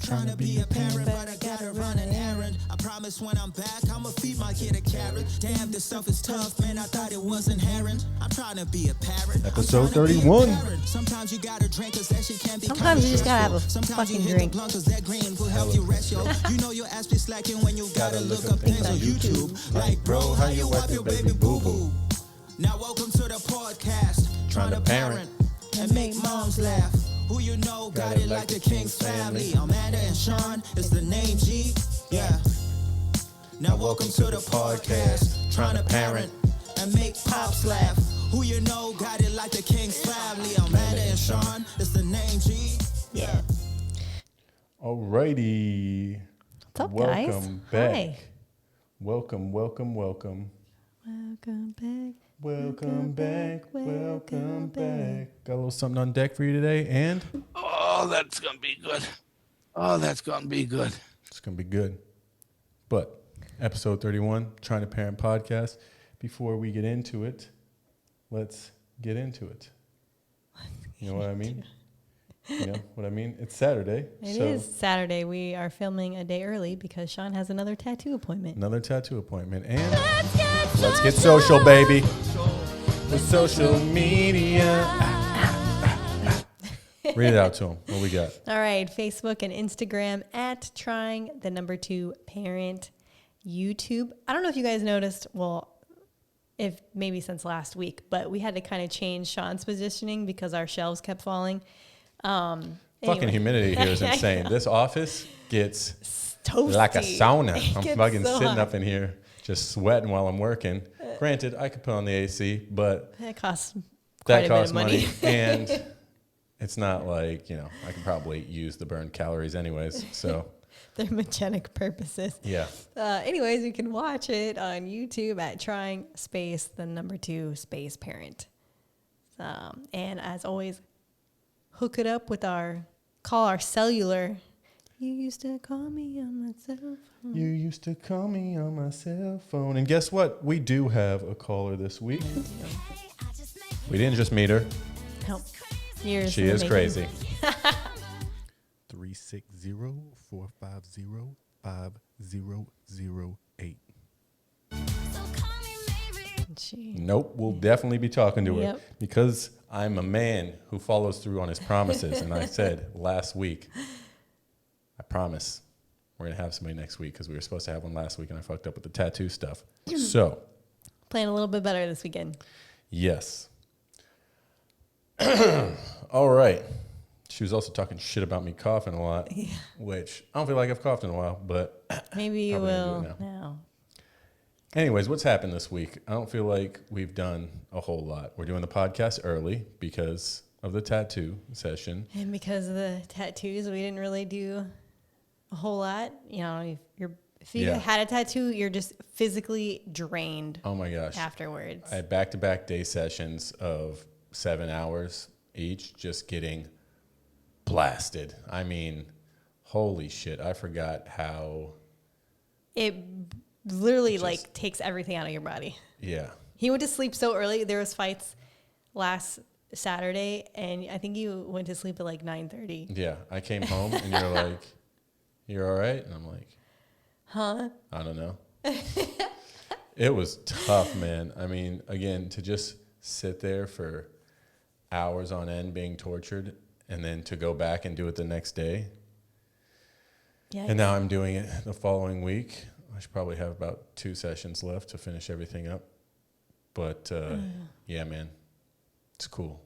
Trying to be a parent, but I gotta run an errand. I promise when I'm back, I'ma feed my kid a carrot. Damn, this stuff is tough, man. I thought it was inherent. I'm trying to be a parent. Episode 31. Sometimes you gotta drink, cause that shit can be Sometimes you just gotta have a fucking drink. That green will help you rest, yo. You know your ass be slacking when you gotta look up things on YouTube. Like, bro, how you wipe your baby boo-boo? Now welcome to the podcast. Trying to parent and make moms laugh. Who you know got it like the King's family. Amanda and Sean is the name G. Yeah. Now welcome to the podcast. Trying to parent and make pops laugh. Who you know got it like the King's family. Amanda and Sean is the name G. Yeah. Alrighty. What's up, guys? Welcome back. Hi. Welcome. Welcome back. Got a little something on deck for you today, and Oh, that's going to be good. Oh, that's going to be good. it's going to be good. But episode 31, Trying to Parent podcast. Before we get into it, let's get into it. You know what I mean? You know what I mean? It's Saturday. It is Saturday. We are filming a day early because Sean has another tattoo appointment. Another tattoo appointment. And let's get social, baby. The social media. Read it out to him. What we got? All right. Facebook and Instagram at trying2parent. YouTube. I don't know if you guys noticed, well, if maybe since last week, but we had to kind of change Sean's positioning because our shelves kept falling. Fucking humidity here is insane. This office gets toasty. like a sauna. I'm gets fucking so sitting hot. up in here just sweating while I'm working. Granted, I could put on the AC, but That costs quite that a costs bit of money. and it's not like, you know, I can probably use the burned calories anyways. So, They're magenic purposes. yeah. Anyways, you can watch it on YouTube at trying space, the number 2 space parent. And as always, hook it up with call our cellular. You used to call me on my cell phone. You used to call me on my cell phone. And guess what? We do have a caller this week. We didn't just meet her. Help. Years She in the is making. crazy. 360-450-5008. Nope, we'll definitely be talking to her Yep. because I'm a man who follows through on his promises. And I said last week, I promise we're going to have somebody next week because we were supposed to have one last week and I fucked up with the tattoo stuff. So, Playing a little bit better this weekend. yes. All right. She was also talking shit about me coughing a lot, which I don't feel like I've coughed in a while, but Maybe you Probably gonna will do it now. anyways, what's happened this week? I don't feel like we've done a whole lot. We're doing the podcast early because of the tattoo session. And because of the tattoos, we didn't really do a whole lot. You know, if you Yeah. had a tattoo, you're just physically drained Oh my gosh. afterwards. I had back-to-back day sessions of 7 hours each, just getting blasted. I mean, holy shit. I forgot how, It literally Just- takes everything out of your body. yeah. He went to sleep so early. There was fights last Saturday, and I think you went to sleep at 9:30. Yeah. I came home and you're like, you're all right? And I'm like, Huh? I don't know. It was tough, man. I mean, again, to just sit there for hours on end being tortured and then to go back and do it the next day. Yeah. And now I'm doing it the following week. I should probably have about 2 sessions left to finish everything up. But yeah, man, it's cool.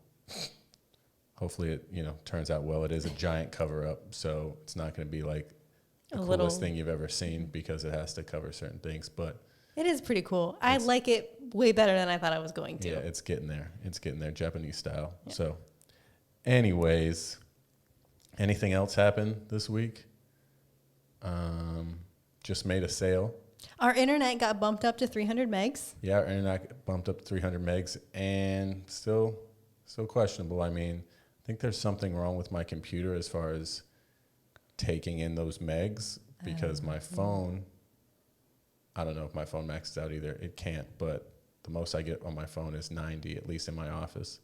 Hopefully it, turns out well. It is a giant cover up, so it's not going to be like the A coolest little- thing you've ever seen because it has to cover certain things. But It is pretty cool. I like it way better than I thought I was going to. yeah, it's getting there. It's getting there, Japanese style. Yeah. So anyways, anything else happen this week? Just made a sale. Our internet got bumped up to 300 megs. Yeah, our internet bumped up to 300 megs and still questionable. I mean, I think there's something wrong with my computer as far as taking in those megs because my phone, I don't know if my phone maxes out either. It can't, but the most I get on my phone is 90, at least in my office.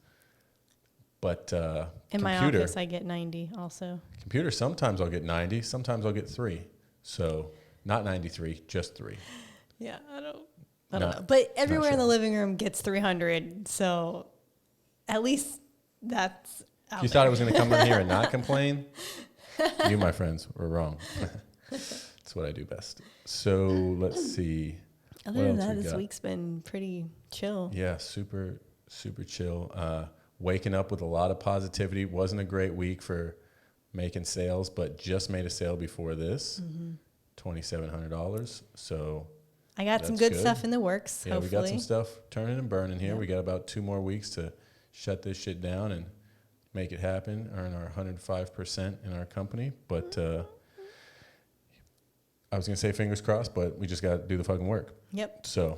But In my computer, office, I get 90 also. computer, sometimes I'll get 90, sometimes I'll get 3. So not 93, just 3. Yeah, I don't Not- know. But everywhere in sure. the living room gets 300, so at least that's out If you there. thought I was going to come in here and not complain, you, my friends, were wrong. That's what I do best. So let's see. Other what than else that, we this got? week's been pretty chill. Yeah, super chill. Waking up with a lot of positivity. Wasn't a great week for making sales, but just made a sale before this, $2,700. So I got some That's good good. stuff in the works, yeah, hopefully. we got some stuff turning and burning here. Yep. We got about 2 more weeks to shut this shit down and make it happen, earn our 105% in our company. But I was going to say fingers crossed, but we just got to do the fucking work. Yep, So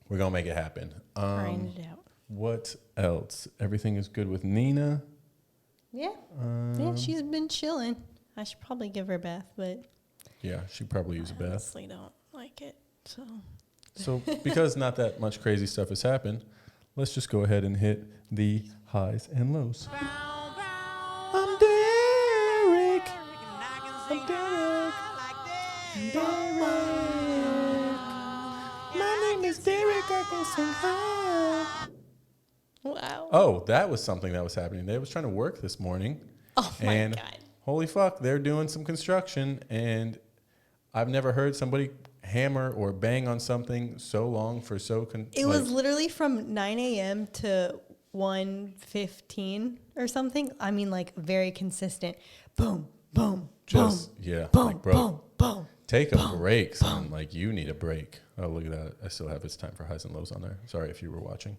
we're going to make it happen. grinded it out. What else? Everything is good with Nina. Yeah, she's been chilling. I should probably give her a bath, but Yeah, she probably use a I bath. honestly don't like it. So So because not that much crazy stuff has happened, let's just go ahead and hit the highs and lows. I'm Derek. I'm Derek. Derek. My name is Derek. I can sing high. wow. Oh, that was something that was happening. They was trying to work this morning. Oh my and God. holy fuck, they're doing some construction, and I've never heard somebody hammer or bang on something so long for so. It was literally from 9 a.m. to 1:15 or something. I mean, like very consistent. Boom, boom, just boom, yeah, boom, like bro, boom, boom. take a break, son. Like you need a break. Oh, look at that! I still have It's Time for Highs and Lows on there. Sorry if you were watching.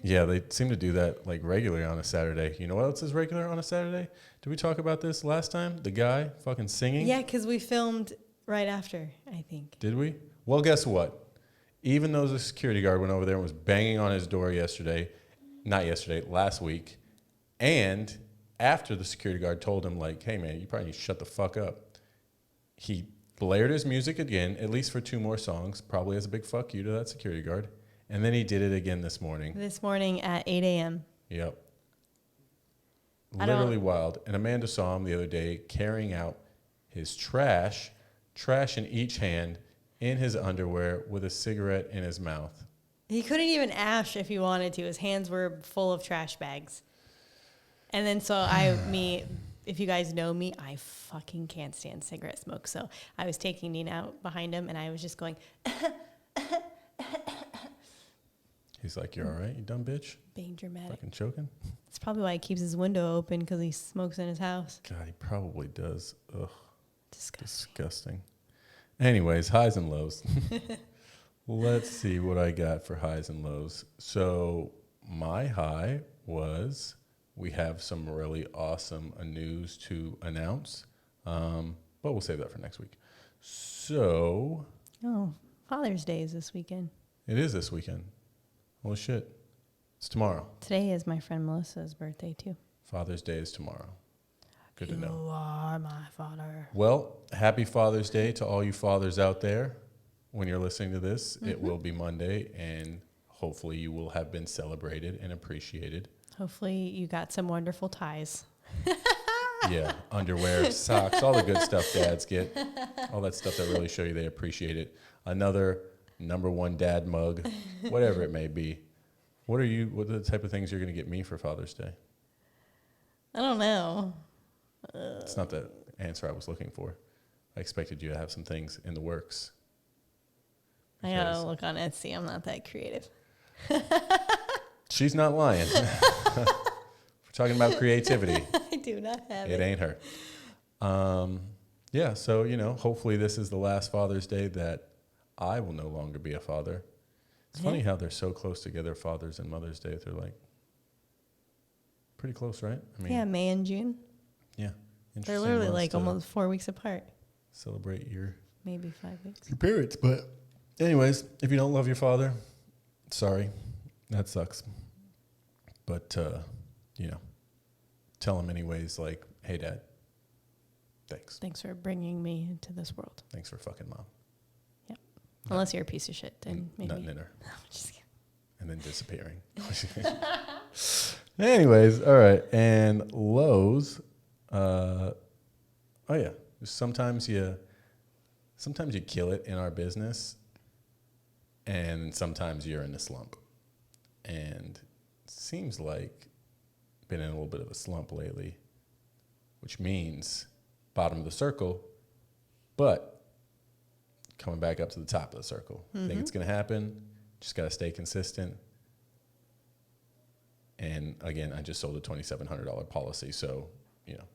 Yeah, they seem to do that like regularly on a Saturday. You know what else is regular on a Saturday? Did we talk about this last time? The guy fucking singing? Yeah, because we filmed right after, I think. Did we? Well, guess what? Even though the security guard went over there and was banging on his door last week, and after the security guard told him, like, hey, man, you probably need to shut the fuck up, he blared his music again, at least for 2 more songs, probably as a big fuck you to that security guard. And then he did it again this morning. This morning at 8 a.m. Yep. I don't- Literally wild. And Amanda saw him the other day carrying out his trash in each hand, in his underwear, with a cigarette in his mouth. He couldn't even ash if he wanted to. His hands were full of trash bags. And then if you guys know me, I fucking can't stand cigarette smoke. So I was taking Nina out behind him, and I was just going, He's like, you all right, you dumb bitch? being dramatic. Fucking choking? It's probably why he keeps his window open, because he smokes in his house. God, he probably does. Ugh, Disgusting. disgusting. Anyways, highs and lows. Let's see what I got for highs and lows. So my high was we have some really awesome news to announce, but we'll save that for next week. So Oh, Father's Day is this weekend. it is this weekend. Holy shit. It's tomorrow. Today is my friend Melissa's birthday, too. Father's Day is tomorrow. Good to know. You are my father. Well, happy Father's Day to all you fathers out there. When you're listening to this, it will be Monday, and hopefully you will have been celebrated and appreciated. Hopefully you got some wonderful ties. Yeah, underwear, socks, all the good stuff dads get. All that stuff that really show you they appreciate it. Another #1 dad mug, whatever it may be. What are the type of things you're going to get me for Father's Day? I don't know. It's not the answer I was looking for. I expected you to have some things in the works. I gotta Because look on Etsy. I'm not that creative. she's not lying. We're talking about creativity. I do not have It it. ain't her. Yeah, so, hopefully this is the last Father's Day that I will no longer be a father. It's funny how they're so close together, Father's and Mother's Day. They're like pretty close, right? I mean, Yeah, May and June. yeah. They're Interesting literally months like to almost 4 weeks apart. celebrate your Maybe 5 weeks. parents. But anyways, if you don't love your father, sorry, that sucks. But, tell him anyways, like, hey, Dad, thanks. Thanks for bringing me into this world. Thanks for fucking Mom. Unless you're a piece of shit, then maybe. Nothing in her. I'm just kidding. And then disappearing. Anyways, all right. And Lowe's, oh yeah. Sometimes you kill it in our business, and sometimes you're in a slump. And it seems like been in a little bit of a slump lately, which means bottom of the circle, but coming back up to the top of the circle. I think it's going to happen. Just got to stay consistent. And again, I just sold a $2,700 policy, so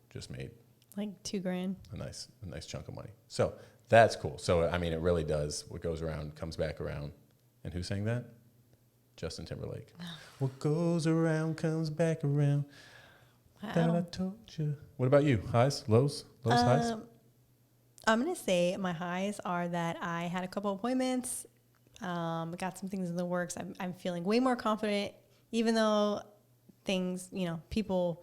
just made like $2,000. a nice chunk of money. So that's cool. So I mean, it really does. What goes around comes back around. And who sang that? Justin Timberlake. What goes around comes back around. Wow. That I told you. What about you? Highs, lows, highs. I'm gonna say my highs are that I had a couple appointments. Got some things in the works. I'm feeling way more confident, even though things, people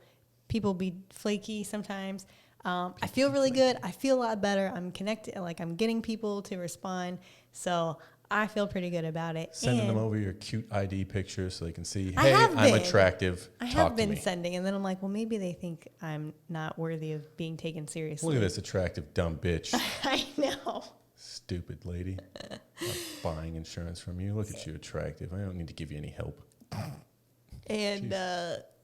be flaky sometimes. I feel really good. I feel a lot better. I'm connected. Like I'm getting people to respond. So I feel pretty good about it. Sending them over your cute ID pictures so they can see, I hey, have I'm been. attractive. I Talk have to been me. sending, and then I'm like, well, maybe they think I'm not worthy of being taken seriously. Look at this attractive, dumb bitch. I know. Stupid lady. I'm buying insurance from you. Look at you, attractive. I don't need to give you any help. And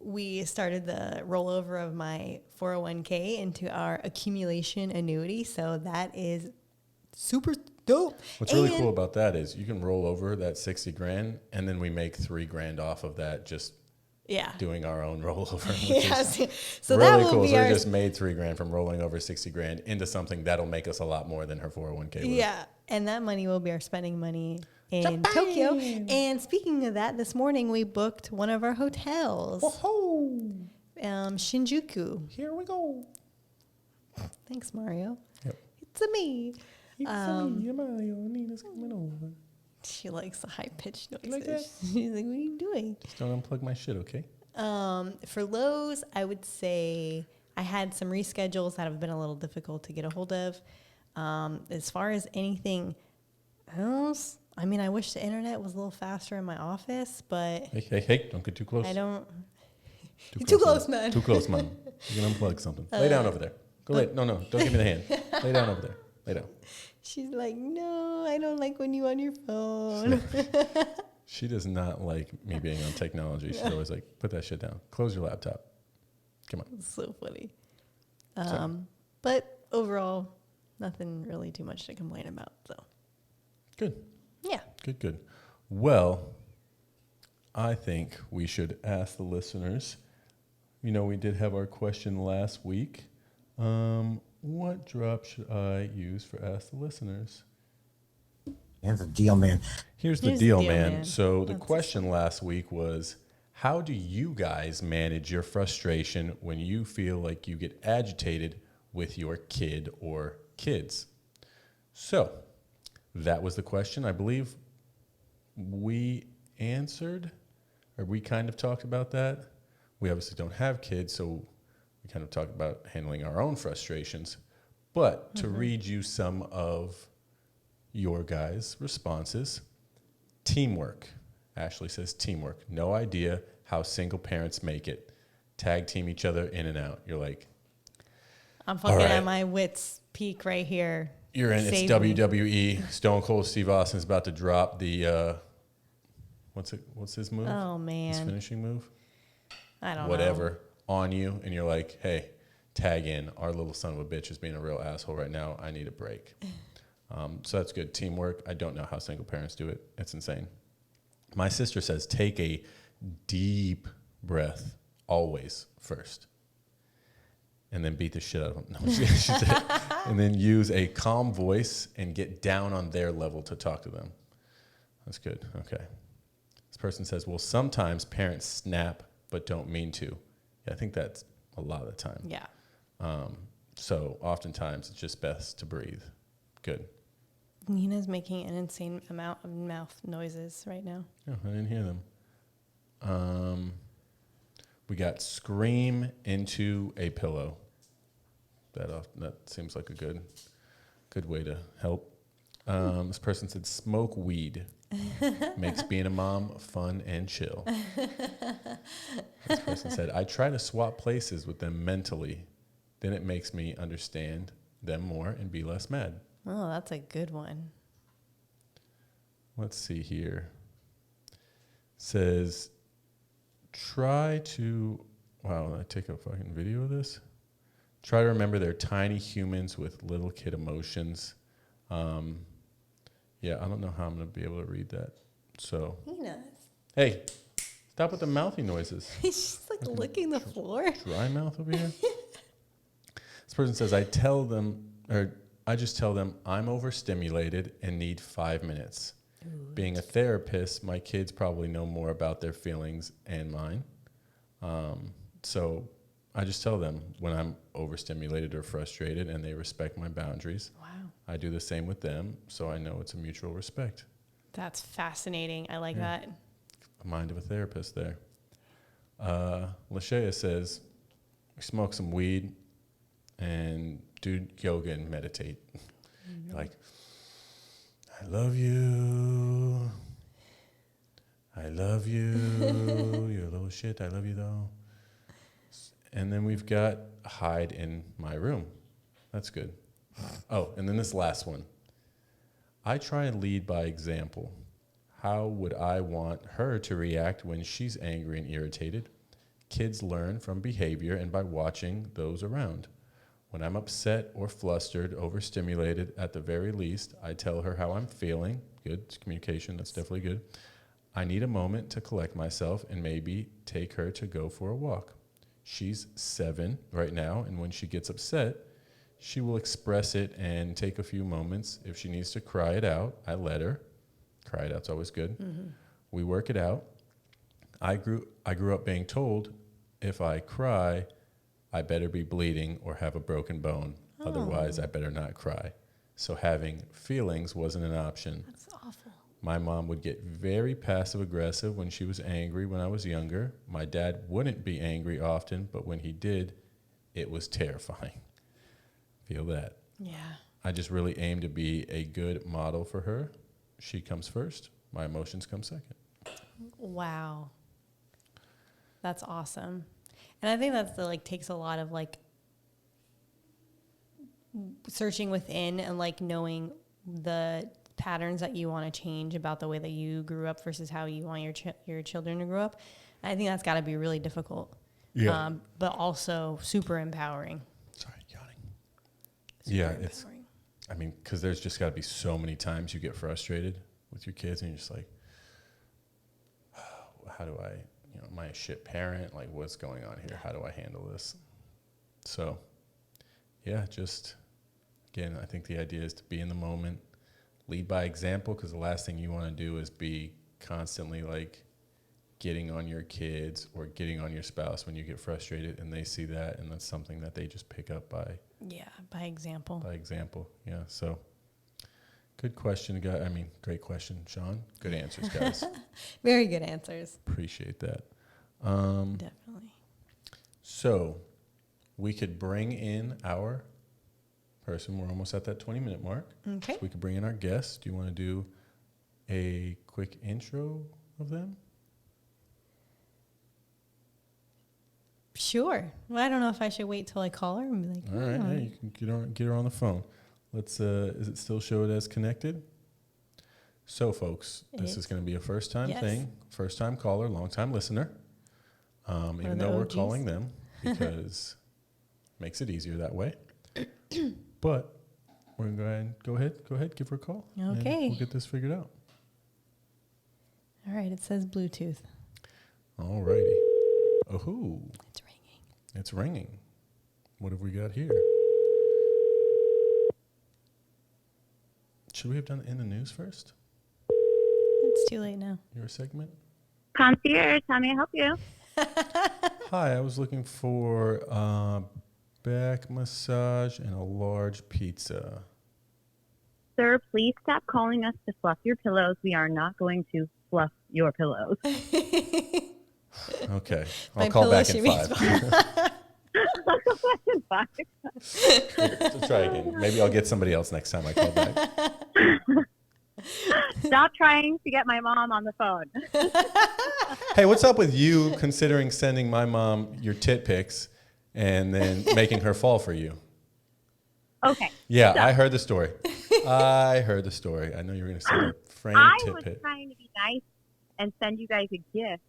we started the rollover of my 401k into our accumulation annuity. So that is super dope. What's really cool about that is you can roll over that 60 grand and then we make $3,000 off of that just doing our own rollover. Which is so really that will cool. be So our we just made $3,000 from rolling over 60 grand into something that'll make us a lot more than her 401k would. Yeah. And that money will be our spending money in Tokyo. And speaking of that, this morning we booked one of our hotels. Whoa. Shinjuku. Here we go. Thanks, Mario. Yep. It's a me. Mario. Nina's coming over. She likes the high-pitched noises. like that? She's like, what are you doing? Just don't unplug my shit, okay? For Lowe's, I would say I had some reschedules that have been a little difficult to get a hold of. As far as anything else, I mean, I wish the internet was a little faster in my office, but Hey, don't get too close. I don't. You're too close, man. Too close, man. You can unplug something. Lay down over there. Go lay. No, don't give me the hand. Lay down over there. Lay down. She's like, no, I don't like when you on your phone. She does not like me being on technology. She's always like, put that shit down. Close your laptop. Come on. It's so funny. But overall, nothing really too much to complain about. So Good. yeah. Good. Well, I think we should ask the listeners. We did have our question last week. What drop should I use for Ask the Listeners? Here's the deal, man. Here's the deal, man. So the question last week was, how do you guys manage your frustration when you feel like you get agitated with your kid or kids? So that was the question. I believe we answered, or we kind of talked about that. We obviously don't have kids, so we kind of talked about handling our own frustrations. But to read you some of your guys' responses, teamwork. Ashley says teamwork. No idea how single parents make it. Tag team each other in and out. You're like, I'm fucking right. at my wits peak right here. You're in. It's Save me. WWE. Stone Cold Steve Austin's about to drop the what's his move? Oh, His man. finishing move? I don't know. Whatever. On you, and you're like, hey, tag in. Our little son of a bitch is being a real asshole right now. I need a break. So that's good. Teamwork. I don't know how single parents do it. It's insane. My sister says take a deep breath always first. And then beat the shit out of them. No, she said, and then use a calm voice and get down on their level to talk to them. That's good. Okay. This person says, well, sometimes parents snap but don't mean to. Yeah, I think that's a lot of the time. Yeah. So oftentimes it's just best to breathe. Good. Nina's making an insane amount of mouth noises right now. Oh, I didn't hear them. We got scream into a pillow. That seems like a good way to help. This person said smoke weed. Makes being a mom fun and chill. This person said, I try to swap places with them mentally. Then it makes me understand them more and be less mad. Oh, that's a good one. Let's see here. Says, try to, wow, I take a fucking video of this. Try to remember they're tiny humans with little kid emotions. Yeah, I don't know how I'm going to be able to read that. So, He knows. hey, stop with the mouthy noises. He's just like licking the floor. Dry mouth over here. This person says, I just tell them I'm overstimulated and need 5 minutes. Ooh. Being a therapist, my kids probably know more about their feelings and mine. So I just tell them when I'm overstimulated or frustrated, and they respect my boundaries. Wow. I do the same with them, so I know it's a mutual respect. That's fascinating. I like that. A mind of a therapist there. Lashea says, we smoke some weed and do yoga and meditate. Like, I love you. I love you. You're a little shit. I love you, though. And then we've got hide in my room. That's good. Oh, and then this last one. I try and lead by example. How would I want her to react when she's angry and irritated? Kids learn from behavior and by watching those around. When I'm upset or flustered, overstimulated, at the very least, I tell her how I'm feeling. Good communication, that's definitely good. I need a moment to collect myself and maybe take her to go for a walk. She's 7 right now, and when she gets upset, she will express it and take a few moments. If she needs to cry it out, I let her. Cry it out's always good. Mm-hmm. We work it out. I grew up being told, if I cry, I better be bleeding or have a broken bone. Oh. Otherwise, I better not cry. So having feelings wasn't an option. That's awful. My mom would get very passive-aggressive when she was angry when I was younger. My dad wouldn't be angry often, but when he did, it was terrifying. Feel that? Yeah. I just really aim to be a good model for her. She comes first. My emotions come second. Wow. That's awesome. And I think that's takes a lot of searching within and knowing the patterns that you want to change about the way that you grew up versus how you want your children to grow up. And I think that's got to be really difficult. Yeah. But also super empowering. Sorry, yawning. Empowering. Because there's just got to be so many times you get frustrated with your kids and you're just like, oh, how do I, am I a shit parent? Like, what's going on here? How do I handle this? So, yeah, again, I think the idea is to be in the moment, lead by example, because the last thing you want to do is be constantly getting on your kids or getting on your spouse when you get frustrated and they see that, and that's something that they just pick up by example. By example, yeah. So, good question, guy. Great question, Sean. Good answers, guys. Very good answers. Appreciate that. Definitely. So, we could bring in our person. We're almost at that 20-minute mark. Okay. So we could bring in our guests. Do you want to do a quick intro of them? Sure. Well, I don't know if I should wait till I call her and be like, all right. Yeah, you can get her on the phone. Let's. Is it still show it as connected? So, folks, this is going to be a first-time thing. First-time caller, long-time listener. Even though we're calling them because it makes it easier that way. But we're going to go ahead, give her a call. Okay. And we'll get this figured out. All right. It says Bluetooth. All righty. Oh, It's ringing. it's ringing. What have we got here? Should we have done in the news first? It's too late now. Your segment? Concierge, how may I help you? Hi, I was looking for back massage and a large pizza. Sir, please stop calling us to fluff your pillows. We are not going to fluff your pillows. Okay, By I'll call pillow, back she in means 5. So try again. Maybe I'll get somebody else next time I call back. Stop trying to get my mom on the phone. Hey, what's up with you considering sending my mom your tit pics and then making her fall for you? Okay. Yeah, So, I heard the story. I know you were going to say a framed I tit was pic. trying to be nice and send you guys a gift,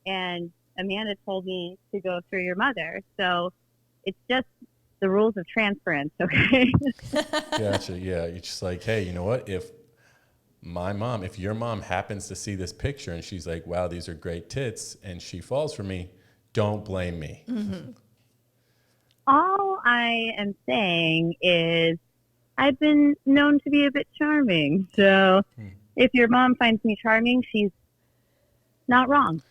and Amanda told me to go through your mother. So it's just the rules of transference, okay? Gotcha. Yeah, you're just like, hey, you know what? If your mom happens to see this picture and she's like, wow, these are great tits, and she falls for me, don't blame me. Mm-hmm. All I am saying is I've been known to be a bit charming. So if your mom finds me charming, she's not wrong.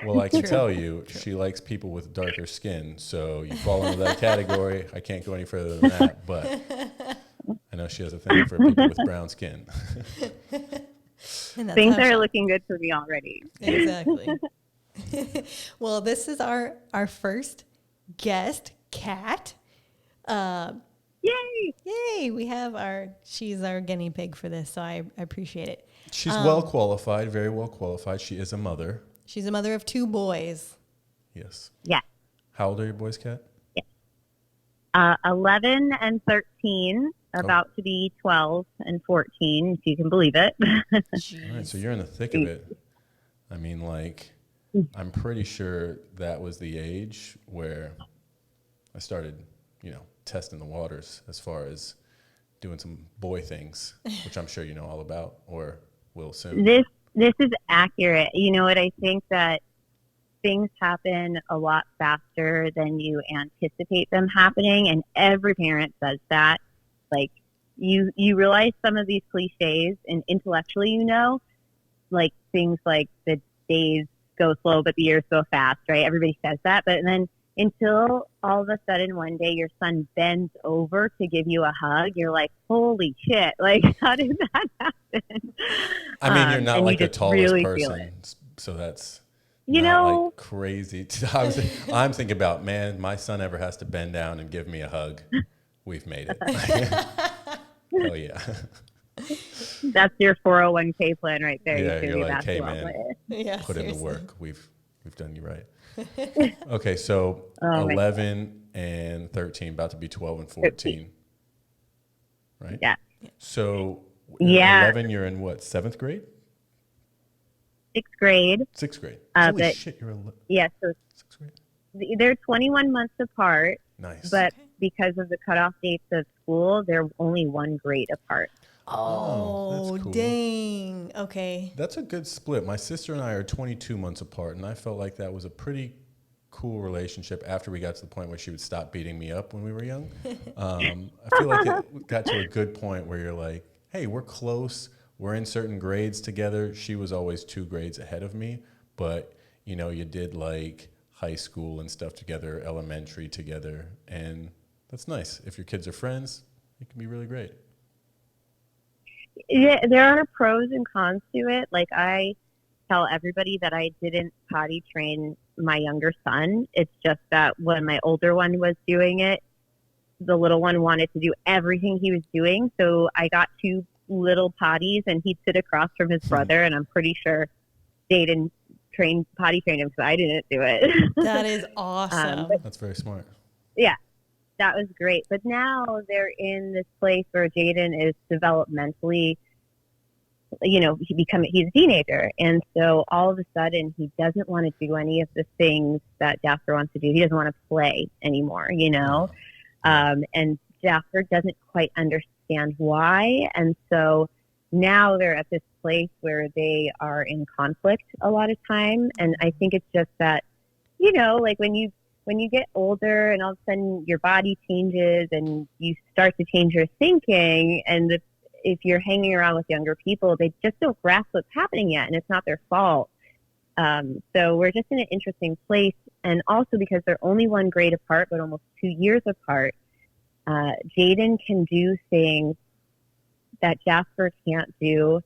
Well, I can True. tell you, she likes people with darker skin, so you fall into that category. I can't go any further than that, but I know she has a thing for people with brown skin. And that's Things how are she- looking good for me already. Exactly. Well, this is our first guest, Kat. Yay! Yay! We have she's our guinea pig for this, so I appreciate it. She's well qualified, very well qualified. She is a mother. She's a mother of 2 boys. Yes. Yeah. How old are your boys, Kat? 11 and 13, about to be 12 and 14, if you can believe it. All right, so you're in the thick of it. I mean, like, I'm pretty sure that was the age where I started, testing the waters as far as doing some boy things, which I'm sure you know all about or will soon. This is accurate. You know what? I think that things happen a lot faster than you anticipate them happening, and every parent says that. Like, you realize some of these cliches, and intellectually, like things like the days go slow but the years go fast, right? Everybody says that, but then until all of a sudden one day your son bends over to give you a hug, you're like, holy shit, like, how did that happen? I mean, you're not and like you the just tallest really feel person, it. so that's You not know, like crazy. I'm thinking about, man, my son ever has to bend down and give me a hug. We've made it. Hell yeah. that's your 401k plan right there. Yeah, You you're be a like, hey, basketball man, player. Yeah, put in the seriously. work. We've done you right. Okay, so Oh, my 11 and 13, about to be 12 and 14, right? Yeah. So in Yeah. 11, you're in what, 7th grade? 6th grade. 6th grade. Holy But shit, you're in yeah, so 6th grade? they're 21 months apart, Nice. but because of the cutoff dates of school, they're only 1 grade apart. Oh, that's cool. dang. Okay. That's a good split. My sister and I are 22 months apart, and I felt like that was a pretty cool relationship after we got to the point where she would stop beating me up when we were young. I feel like it got to a good point where you're like, hey, we're close. We're in certain grades together. She was always 2 grades ahead of me, but, you did like high school and stuff together, elementary together, and that's nice. If your kids are friends, it can be really great. Yeah, there are pros and cons to it. Like, I tell everybody that I didn't potty train my younger son. It's just that when my older one was doing it, the little one wanted to do everything he was doing. So I got 2 little potties, and he'd sit across from his brother, and I'm pretty sure Jaden potty trained him because I didn't do it. That is awesome. That's very smart. Yeah, that was great. But now they're in this place where Jaden is developmentally, he's a teenager. And so all of a sudden he doesn't want to do any of the things that Jasper wants to do. He doesn't want to play anymore, and Jasper doesn't quite understand why. And so now they're at this place where they are in conflict a lot of time. And I think it's just that, like when you get older and all of a sudden your body changes and you start to change your thinking, and if you're hanging around with younger people, they just don't grasp what's happening yet, and it's not their fault. So we're just in an interesting place. And also because they're only 1 grade apart, but almost 2 years apart, Jaden can do things that Jasper can't do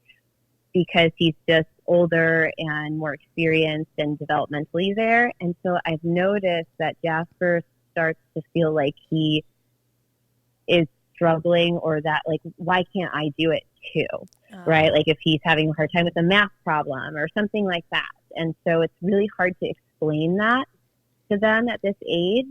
because he's just older and more experienced and developmentally there. And so I've noticed that Jasper starts to feel like he is struggling, or that, like, why can't I do it too? right? Like if he's having a hard time with a math problem or something like that. And so it's really hard to explain that to them at this age.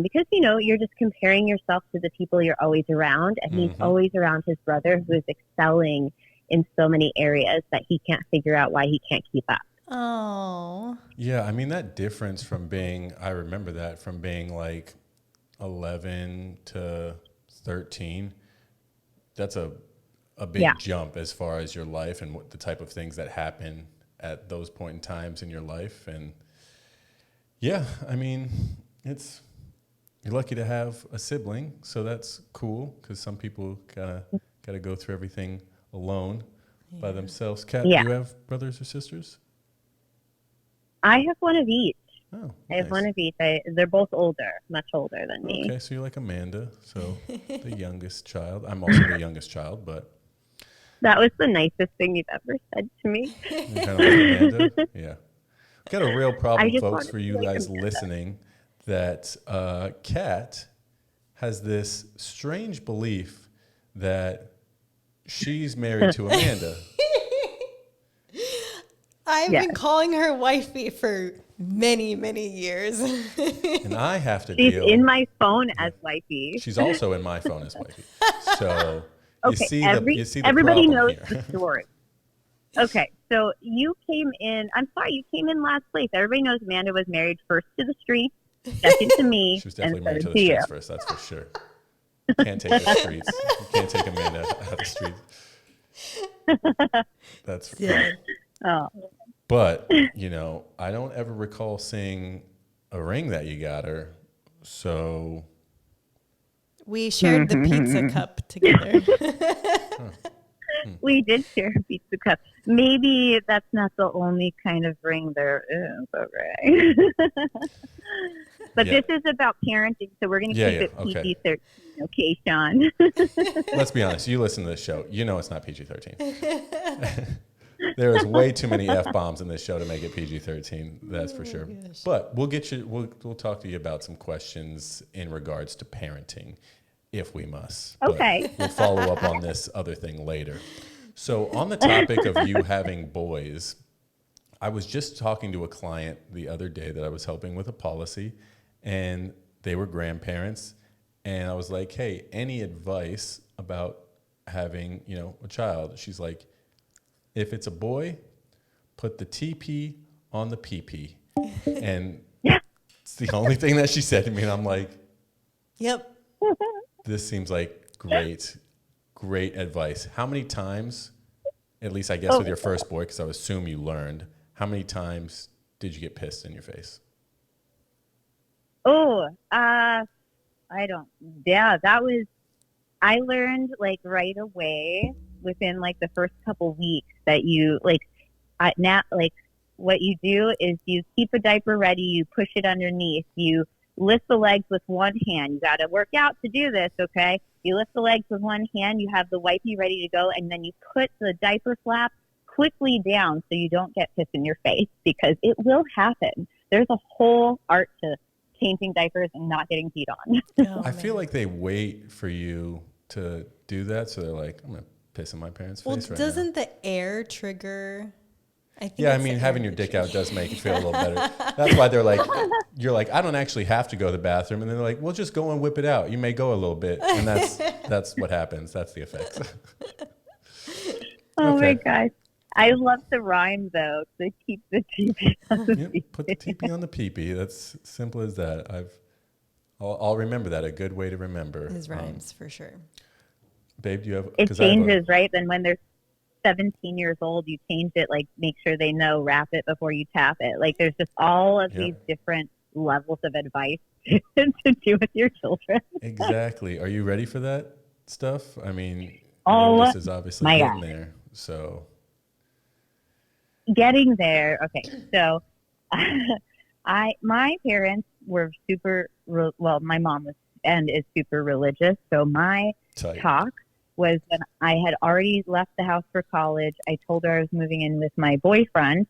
Because, you're just comparing yourself to the people you're always around. And he's always around his brother who is excelling in so many areas that he can't figure out why he can't keep up. Oh. Yeah, I mean, that difference I remember that from being like 11 to 13, that's a big jump as far as your life and what the type of things that happen at those point in times in your life. And yeah, I mean, you're lucky to have a sibling, so that's cool because some people gotta go through everything alone by themselves. Kat, do you have brothers or sisters? I have one of each. Oh, nice. I have one of each. They're both older, much older than me. Okay, so you're like Amanda, so the youngest child. I'm also the youngest child, but that was the nicest thing you've ever said to me. you're kind of like Amanda. Yeah, got a real problem, folks, for you guys Amanda. listening. That Kat has this strange belief that she's married to Amanda. I've been calling her wifey for many, many years. And I have to She's deal. in my phone as wifey. She's also in my phone as wifey. So okay, you see the everybody problem knows here. the story. Okay, so you came in. I'm sorry, you came in last place. Everybody knows Amanda was married first to the streets, second to me, She was definitely and married third to the to you. streets first, that's for sure. Can't take the streets. You can't take Amanda out of the streets. That's for sure. Oh. But, I don't ever recall seeing a ring that you got her. So We shared the pizza cup together. We did share a pizza cup. Maybe that's not the only kind of ring there is, okay? But this is about parenting, so we're going to keep it PG-13. Okay, Sean. Let's be honest. You listen to this show. You know it's not PG-13. There is way too many F-bombs in this show to make it PG-13. That's for sure. Gosh. But we'll talk to you about some questions in regards to parenting, if we must. Okay. But we'll follow up on this other thing later. So on the topic of you having boys, I was just talking to a client the other day that I was helping with a policy, and they were grandparents. And I was like, hey, any advice about having, a child? She's like, if it's a boy, put the TP on the PP. And it's the only thing that she said to me. And I'm like, Yep. this seems like great advice. How many times, at least I guess with your first boy, because I would assume you learned, how many times did you get pissed in your face? I learned like right away within like the first couple weeks that what you do is you keep a diaper ready, you push it underneath, you lift the legs with one hand. You got to work out to do this, okay? You lift the legs with one hand, you have the wipey ready to go, and then you put the diaper flap quickly down so you don't get pissed in your face, because it will happen. There's a whole art to changing diapers and not getting peed on. I feel like they wait for you to do that, so they're like, I'm going to piss in my parents' face right now. Doesn't the air trigger? I think Yeah, I mean, having your dick out does make you feel a little better. That's why they're like, you're like, I don't actually have to go to the bathroom. And then they're like, well, just go and whip it out. You may go a little bit. And that's what happens. That's the effects. Oh, my gosh. I love the rhyme, though. To keep the TP on the Yep, put the TP on the PP. That's simple as that. I'll remember that. A good way to remember. His rhymes, for sure. Babe, do you have... It changes, right? Then when they're 17 years old, you change it, like make sure they know, wrap it before you tap it. Like there's just all of these different levels of advice to do with your children. Exactly. Are you ready for that stuff? I mean, this is obviously getting there. So getting there. Okay. So my parents were my mom was and is super religious. So my talk was when I had already left the house for college. I told her I was moving in with my boyfriend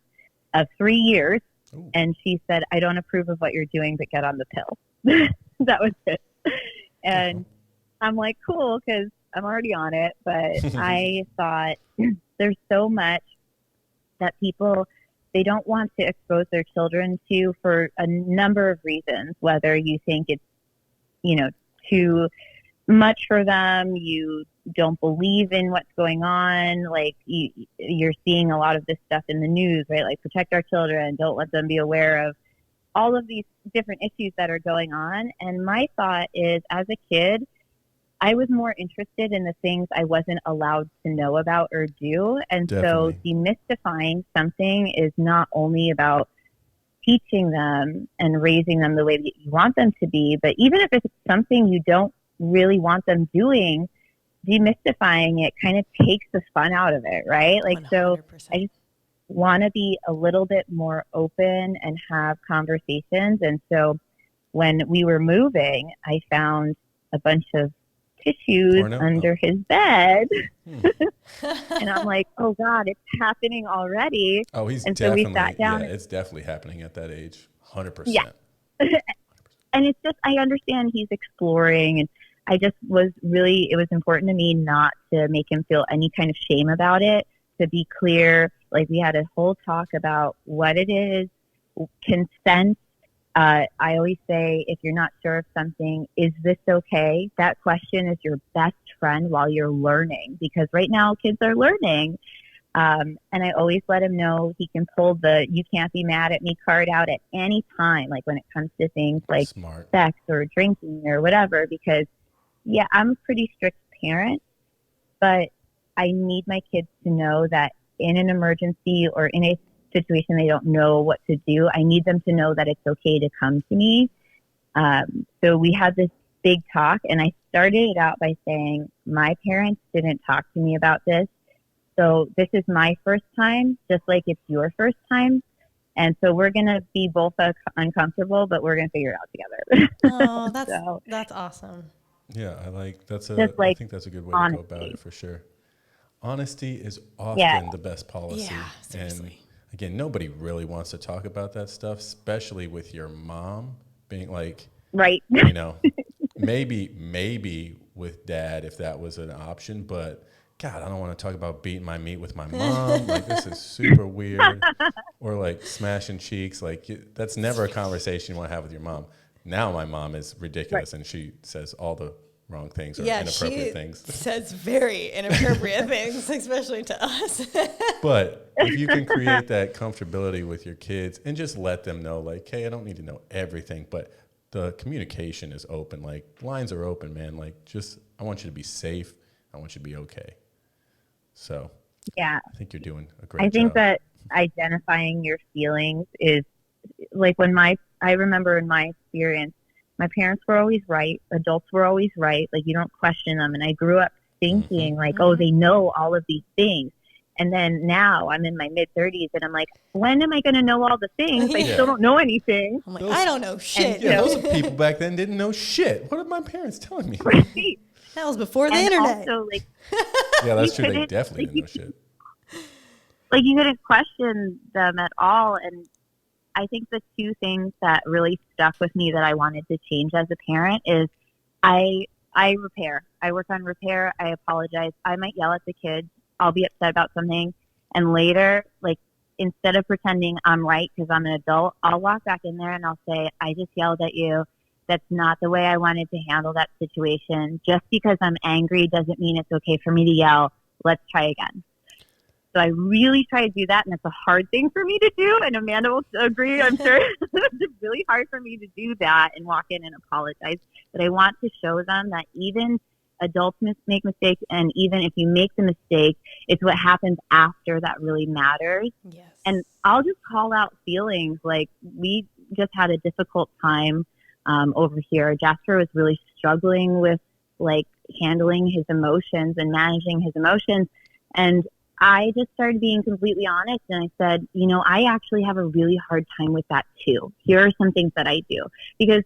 of 3 years. Ooh. And she said, I don't approve of what you're doing, but get on the pill. That was it. And I'm like, cool, because I'm already on it, but I thought there's so much that people, they don't want to expose their children to for a number of reasons, whether you think it's, too much for them, you don't believe in what's going on, like you're seeing a lot of this stuff in the news, right? Like protect our children, don't let them be aware of all of these different issues that are going on. And my thought is, as a kid, I was more interested in the things I wasn't allowed to know about or do. And Definitely. so demystifying something is not only about teaching them and raising them the way that you want them to be, but even if it's something you don't really want them doing, demystifying it kind of takes the fun out of it, right? Like, 100%. so I just want to be a little bit more open and have conversations. And so when we were moving, I found a bunch of tissues Porno? under his bed. And I'm like, oh God, it's happening already. Oh, he's And so we definitely, sat down. yeah, it's definitely happening at that age. 100%. Yeah. And it's just, I understand he's exploring, and I just it was important to me not to make him feel any kind of shame about it, to be clear. Like, we had a whole talk about what it is, consent. I always say, if you're not sure of something, is this okay? That question is your best friend while you're learning, because right now kids are learning. And I always let him know he can pull the "you can't be mad at me" card out at any time, like when it comes to things like Smart. sex or drinking or whatever, because yeah, I'm a pretty strict parent, but I need my kids to know that in an emergency or in a situation they don't know what to do, I need them to know that it's okay to come to me. So we had this big talk, and I started it out by saying, my parents didn't talk to me about this. So this is my first time, just like it's your first time. And so we're going to be both uncomfortable, but we're going to figure it out together. Oh, So, that's awesome. Yeah, I like, think that's a good way honesty. to go about it, for sure. Honesty is often Yeah. the best policy. Yeah, seriously. And again, nobody really wants to talk about that stuff, especially with your mom being like, right. maybe with dad, if that was an option, but God, I don't want to talk about beating my meat with my mom. Like, this is super weird. Or like smashing cheeks. Like, that's never a conversation you want to have with your mom. Now my mom is ridiculous, and she says all the wrong things or inappropriate she things. says very inappropriate things, especially to us. But if you can create that comfortability with your kids and just let them know, like, hey, I don't need to know everything, but the communication is open. Like, lines are open, man. Like, just, I want you to be safe. I want you to be okay. So Yeah. I think you're doing a great job. I think that identifying your feelings is like, I remember in my experience, my parents were always right. Adults were always right. Like, you don't question them. And I grew up thinking oh, they know all of these things. And then now I'm in my mid-30s, and I'm like, when am I going to know all the things? I still don't know anything. I'm like, I don't know shit. Yeah, those people back then didn't know shit. What are my parents telling me? Right. That was before the And internet. also, like, Yeah, that's You true. They couldn't- definitely like, didn't know shit. like, you couldn't question them at all. And I think the two things that really stuck with me that I wanted to change as a parent is I repair. I work on repair. I apologize. I might yell at the kids. I'll be upset about something. And later, like, instead of pretending I'm right because I'm an adult, I'll walk back in there and I'll say, I just yelled at you. That's not the way I wanted to handle that situation. Just because I'm angry doesn't mean it's okay for me to yell. Let's try again. So I really try to do that, and it's a hard thing for me to do, and Amanda will agree, I'm sure. It's really hard for me to do that and walk in and apologize. But I want to show them that even adults make mistakes, and even if you make the mistake, it's what happens after that really matters. Yes. And I'll just call out feelings. Like, we just had a difficult time over here. Jasper was really struggling with, like, handling his emotions and managing his emotions. And I just started being completely honest, and I said, I actually have a really hard time with that too. Here are some things that I do, because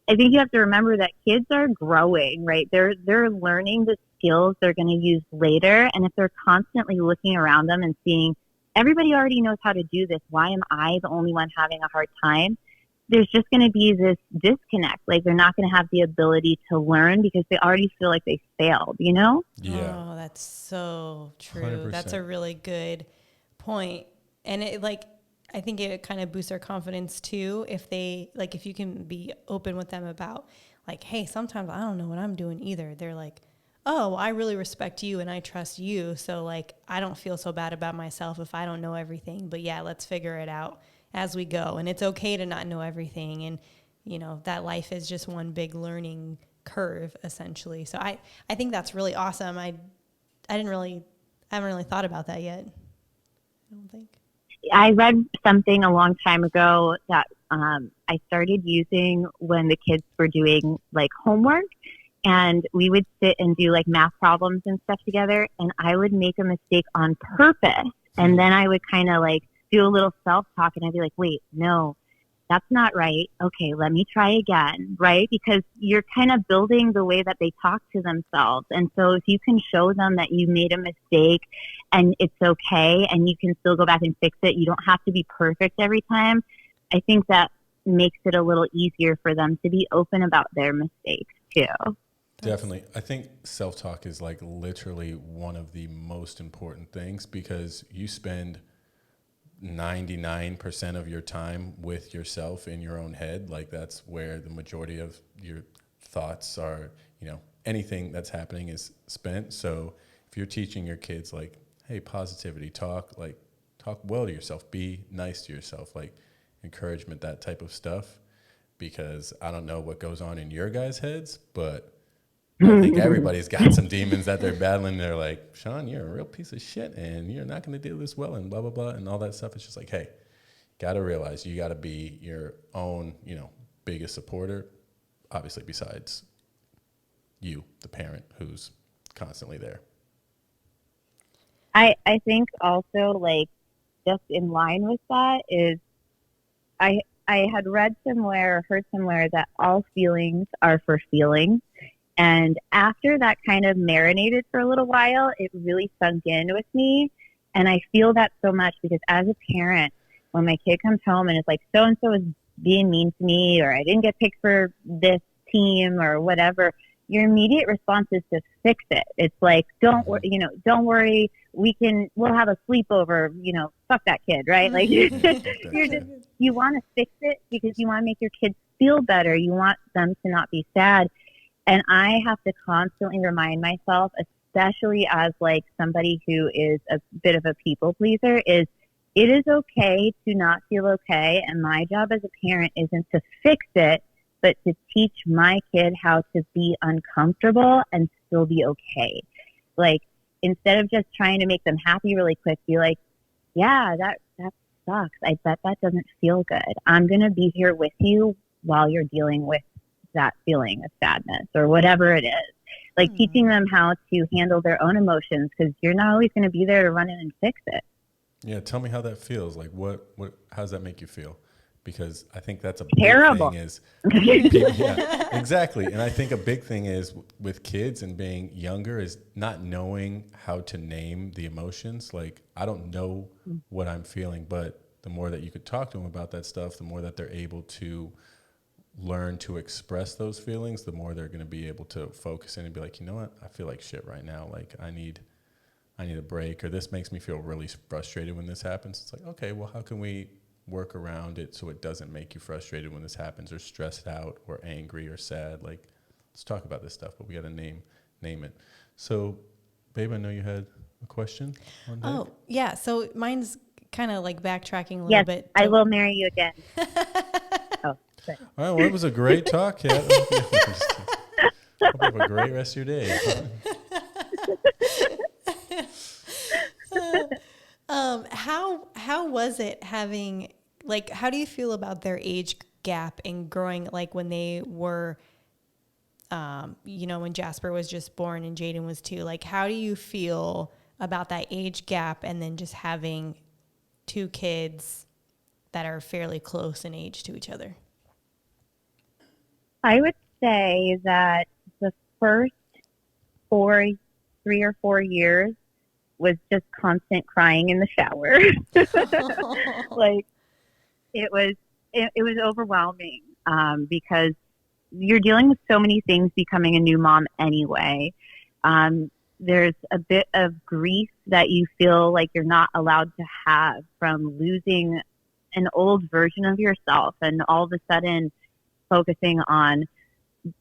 I think you have to remember that kids are growing, right? They're learning the skills they're going to use later. And if they're constantly looking around them and seeing everybody already knows how to do this, why am I the only one having a hard time? there's just going to be this disconnect. Like they're not going to have the ability to learn because they already feel like they failed, you know? Yeah. Oh, that's so true. 100%. That's a really good point. And it like, I think it kind of boosts their confidence too. If they like, if you can be open with them about like, hey, sometimes I don't know what I'm doing either. They're like, oh, well, I really respect you and I trust you. So like, I don't feel so bad about myself if I don't know everything, but yeah, let's figure it out as we go. And it's okay to not know everything. And you know, that life is just one big learning curve essentially. So I think that's really awesome. I haven't really thought about that yet. I don't think. I read something a long time ago that I started using when the kids were doing like homework, and we would sit and do like math problems and stuff together, and I would make a mistake on purpose, and then I would kind of like do a little self-talk, and I'd be like, wait, no, that's not right. Okay, let me try again, right? Because you're kind of building the way that they talk to themselves. And so if you can show them that you made a mistake and it's okay and you can still go back and fix it, you don't have to be perfect every time. I think that makes it a little easier for them to be open about their mistakes too. Definitely. I think self-talk is like literally one of the most important things because you spend 99% of your time with yourself in your own head. Like that's where the majority of your thoughts are, you know, anything that's happening is spent. So if you're teaching your kids like, hey, positivity, talk well to yourself, be nice to yourself, like encouragement, that type of stuff, because I don't know what goes on in your guys' heads, but I think everybody's got some demons that they're battling. They're like, Sean, you're a real piece of shit and you're not going to do this well and blah, blah, blah, and all that stuff. It's just like, hey, got to realize you got to be your own, you know, biggest supporter, obviously besides you, the parent who's constantly there. I think also like just in line with that is I had read somewhere, heard somewhere that all feelings are for feelings. And after that kind of marinated for a little while, it really sunk in with me. And I feel that so much because as a parent, when my kid comes home and it's like, so-and-so is being mean to me, or I didn't get picked for this team or whatever, your immediate response is to fix it. It's like, don't worry, we'll have a sleepover, fuck that kid, right? Like you want to fix it because you want to make your kids feel better. You want them to not be sad. And I have to constantly remind myself, especially as like somebody who is a bit of a people pleaser, is it is okay to not feel okay. And my job as a parent isn't to fix it, but to teach my kid how to be uncomfortable and still be okay. Like, instead of just trying to make them happy really quick, be like, yeah, that sucks. I bet that doesn't feel good. I'm going to be here with you while you're dealing with that feeling of sadness or whatever it is. Like teaching them how to handle their own emotions, because you're not always going to be there to run in and fix it. Yeah, tell me how that feels. Like, how does that make you feel? Because I think that's a terrible big thing is, yeah, exactly. And I think a big thing is with kids and being younger is not knowing how to name the emotions. Like, I don't know what I'm feeling, but the more that you could talk to them about that stuff, the more that they're able to learn to express those feelings, the more they're going to be able to focus in and be like, you know what, I feel like shit right now. Like I need a break, or this makes me feel really frustrated when this happens. It's like, okay, well, how can we work around it so it doesn't make you frustrated when this happens, or stressed out or angry or sad? Like, let's talk about this stuff, but we got to name it. So, babe, I know you had a question on deck. Oh, yeah. So mine's kind of like backtracking a little bit. I will marry you again. All right, well, it was a great talk, Kat. Hope you have a great rest of your day. How was it having, like, how do you feel about their age gap and growing, like when they were, when Jasper was just born and Jaden was 2, like, how do you feel about that age gap and then just having 2 kids that are fairly close in age to each other? I would say that the first 3 or 4 years was just constant crying in the shower. Like it it was overwhelming because you're dealing with so many things becoming a new mom anyway. There's a bit of grief that you feel like you're not allowed to have from losing an old version of yourself and all of a sudden focusing on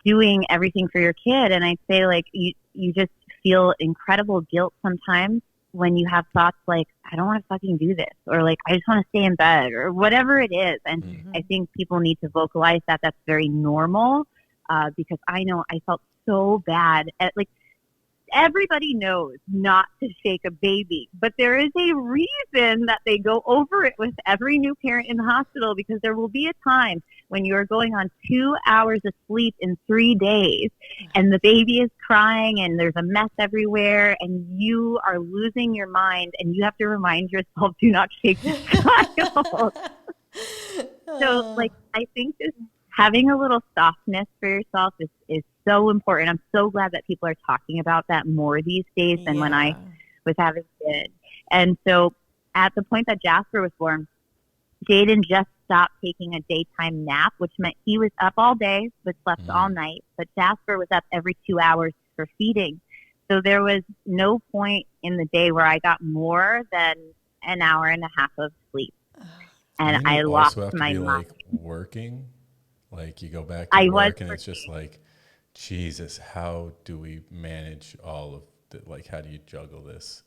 doing everything for your kid. And I'd say like you just feel incredible guilt sometimes when you have thoughts like, I don't want to fucking do this, or like, I just want to stay in bed, or whatever it is. And I think people need to vocalize that that's very normal, because I know I felt so bad at like, everybody knows not to shake a baby, but there is a reason that they go over it with every new parent in the hospital, because there will be a time when you are going on 2 hours of sleep in 3 days and the baby is crying and there's a mess everywhere and you are losing your mind and you have to remind yourself, do not shake the child. So like, I think just having a little softness for yourself is so important. I'm so glad that people are talking about that more these days than when I was having kids. And so at the point that Jasper was born, Jaden just stopped taking a daytime nap, which meant he was up all day but slept all night. But Jasper was up every 2 hours for feeding. So there was no point in the day where I got more than an hour and a half of sleep. And I lost my mind. Like working, like you go back to work and it's just like, Jesus, how do we manage all of the, like, how do you juggle this?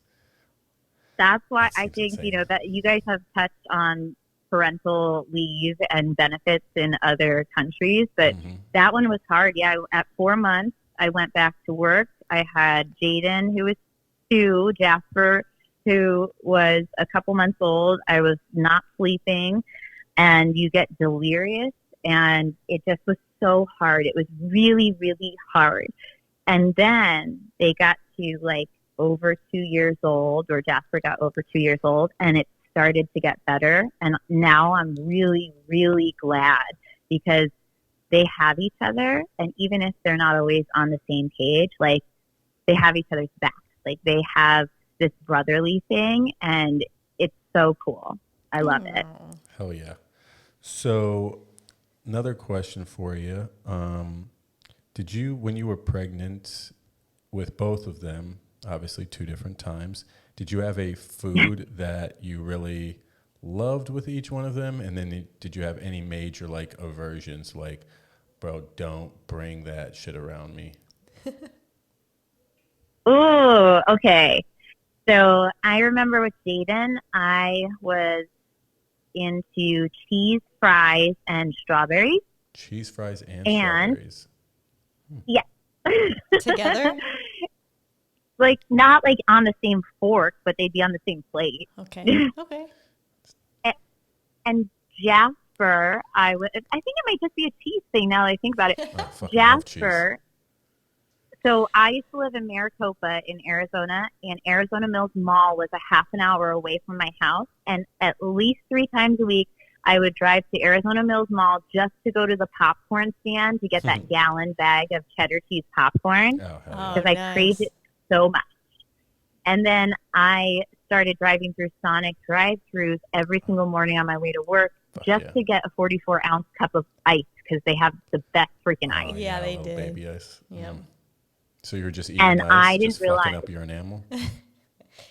That's why I think, insane. You know, that you guys have touched on parental leave and benefits in other countries, but that one was hard. Yeah, at 4 months, I went back to work. I had Jaden, who was 2, Jasper, who was a couple months old. I was not sleeping, and you get delirious, and it just was so hard. It was really, really hard. And then they got to like over 2 years old, or Jasper got over 2 years old, and it started to get better. And now I'm really, really glad because they have each other. And even if they're not always on the same page, like they have each other's backs. Like they have this brotherly thing, and it's so cool. I love it. Hell yeah. So another question for you. Did you, when you were pregnant with both of them, obviously 2 different times, did you have a food that you really loved with each one of them? And then did you have any major like aversions, like, bro, don't bring that shit around me? Oh, okay. So I remember with Jaden, I was into cheese fries and strawberries. Cheese fries and strawberries. Yeah. Together? Like not like on the same fork, but they'd be on the same plate. Okay. Okay. And Jasper, I think it might just be a cheese thing now that I think about it. Jasper. So I used to live in Maricopa in Arizona, and Arizona Mills Mall was a half an hour away from my house. And at least 3 times a week, I would drive to Arizona Mills Mall just to go to the popcorn stand to get that gallon bag of cheddar cheese popcorn because I craved it so much. And then I started driving through Sonic drive-thrus every single morning on my way to work to get a 44-ounce cup of ice because they have the best freaking ice. Yeah, they did. Baby ice. Yeah. So you were just eating and ice, I didn't just realize fucking up your enamel?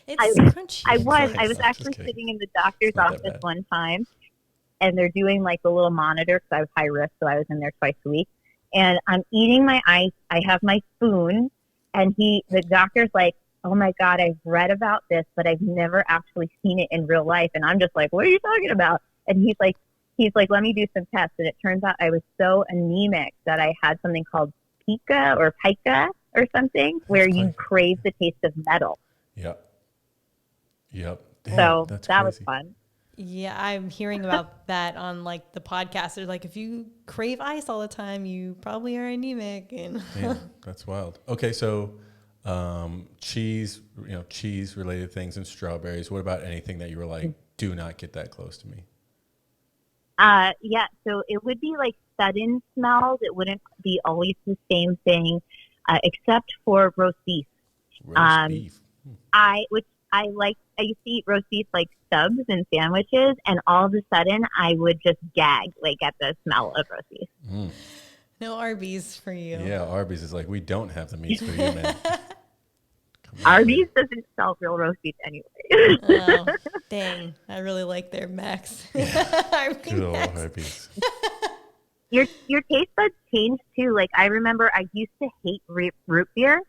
It's crunchy. I was actually sitting in the doctor's office one time, and they're doing like the little monitor because I was high risk, so I was in there twice a week. And I'm eating my ice. I have my spoon, and the doctor's like, "Oh my God, I've read about this, but I've never actually seen it in real life." And I'm just like, "What are you talking about?" And he's like, "Let me do some tests." And it turns out I was so anemic that I had something called pica or something, where you crave the taste of metal. Yep. Damn, so that was fun. Yeah, I'm hearing about that on like the podcast. They're like, if you crave ice all the time, you probably are anemic. And yeah, that's wild. Okay, so cheese related things and strawberries. What about anything that you were like, do not get that close to me? Yeah, so it would be like sudden smells. It wouldn't be always the same thing, except for roast beef. Roast beef. Which I used to eat roast beef like subs and sandwiches, and all of a sudden I would just gag like at the smell of roast beef. Mm. No Arby's for you. Yeah, Arby's is like, we don't have the meats for you, man. Arby's doesn't sell real roast beef anyway. Oh, dang. I really like their Max. Good old Arby's. Your taste buds change too. Like I remember I used to hate root beer,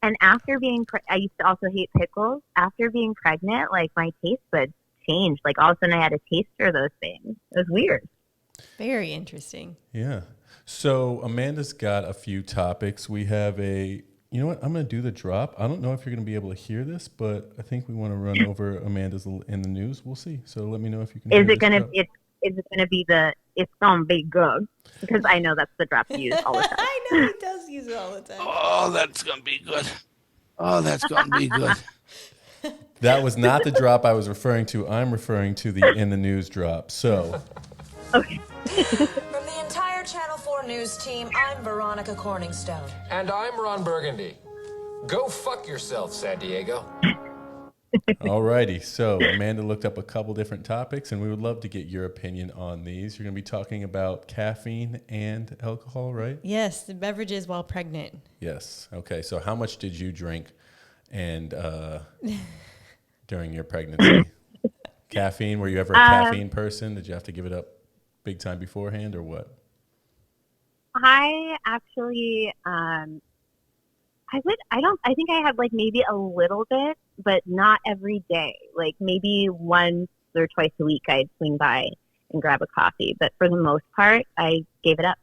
and after being I used to also hate pickles. After being pregnant, like my taste buds changed. Like all of a sudden I had a taste for those things. It was weird. Very interesting. Yeah. So Amanda's got a few topics. We have you know what? I'm going to do the drop. I don't know if you're going to be able to hear this, but I think we want to run over Amanda's in the news. We'll see. So let me know if you can. Is it going to be it's gonna be good? Because I know that's the drop you use all the time. I know he does use it all the time. Oh, that's gonna be good. Oh, that's gonna be good. That was not the drop I was referring to. I'm referring to the in the news drop. So. Okay. From the entire Channel 4 News team, I'm Veronica Corningstone. And I'm Ron Burgundy. Go fuck yourself, San Diego. Alrighty, so Amanda looked up a couple different topics, and we would love to get your opinion on these. You're going to be talking about caffeine and alcohol, right? Yes, the beverages while pregnant. Yes. Okay, so how much did you drink and during your pregnancy? Caffeine, were you ever a caffeine person? Did you have to give it up big time beforehand or what? I actually, I think I had like maybe a little bit, but not every day. Like maybe once or twice a week I'd swing by and grab a coffee. But for the most part, I gave it up.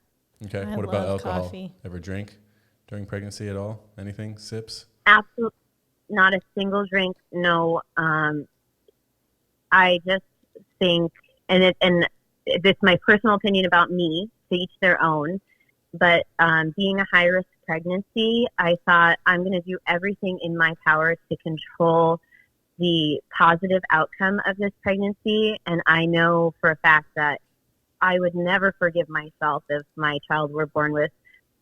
Okay. I What about love alcohol? coffee. Ever drink during pregnancy at all? Anything? Sips? Absolutely not a single drink. No. I just think, and this is my personal opinion about me, to each their own. But being a high-risk pregnancy, I thought I'm going to do everything in my power to control the positive outcome of this pregnancy. And I know for a fact that I would never forgive myself if my child were born with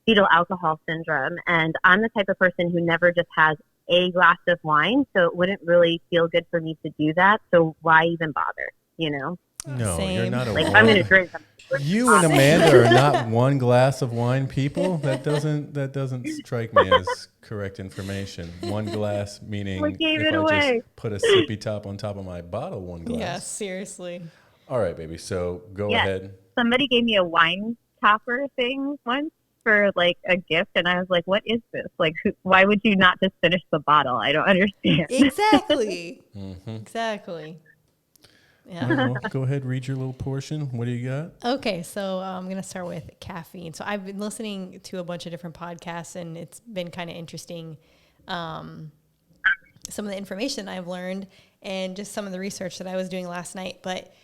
fetal alcohol syndrome. And I'm the type of person who never just has a glass of wine, so it wouldn't really feel good for me to do that. So why even bother, you know? No, Same. you're not a Like, if wine. I'm going to drink something. You and Amanda are not one glass of wine people. That doesn't strike me as correct information. One glass meaning We gave if it I away. just put a sippy top on top of my bottle, one glass. Yeah, seriously. All right, baby. So go Yes. ahead. Somebody gave me a wine topper thing once for like a gift, and I was like, what is this? Like, why would you not just finish the bottle? I don't understand. Exactly. Mm-hmm. Exactly. All Yeah. right, well, go ahead, read your little portion. What do you got? Okay, so I'm going to start with caffeine. So I've been listening to a bunch of different podcasts, and it's been kind of interesting, some of the information I've learned and just some of the research that I was doing last night. But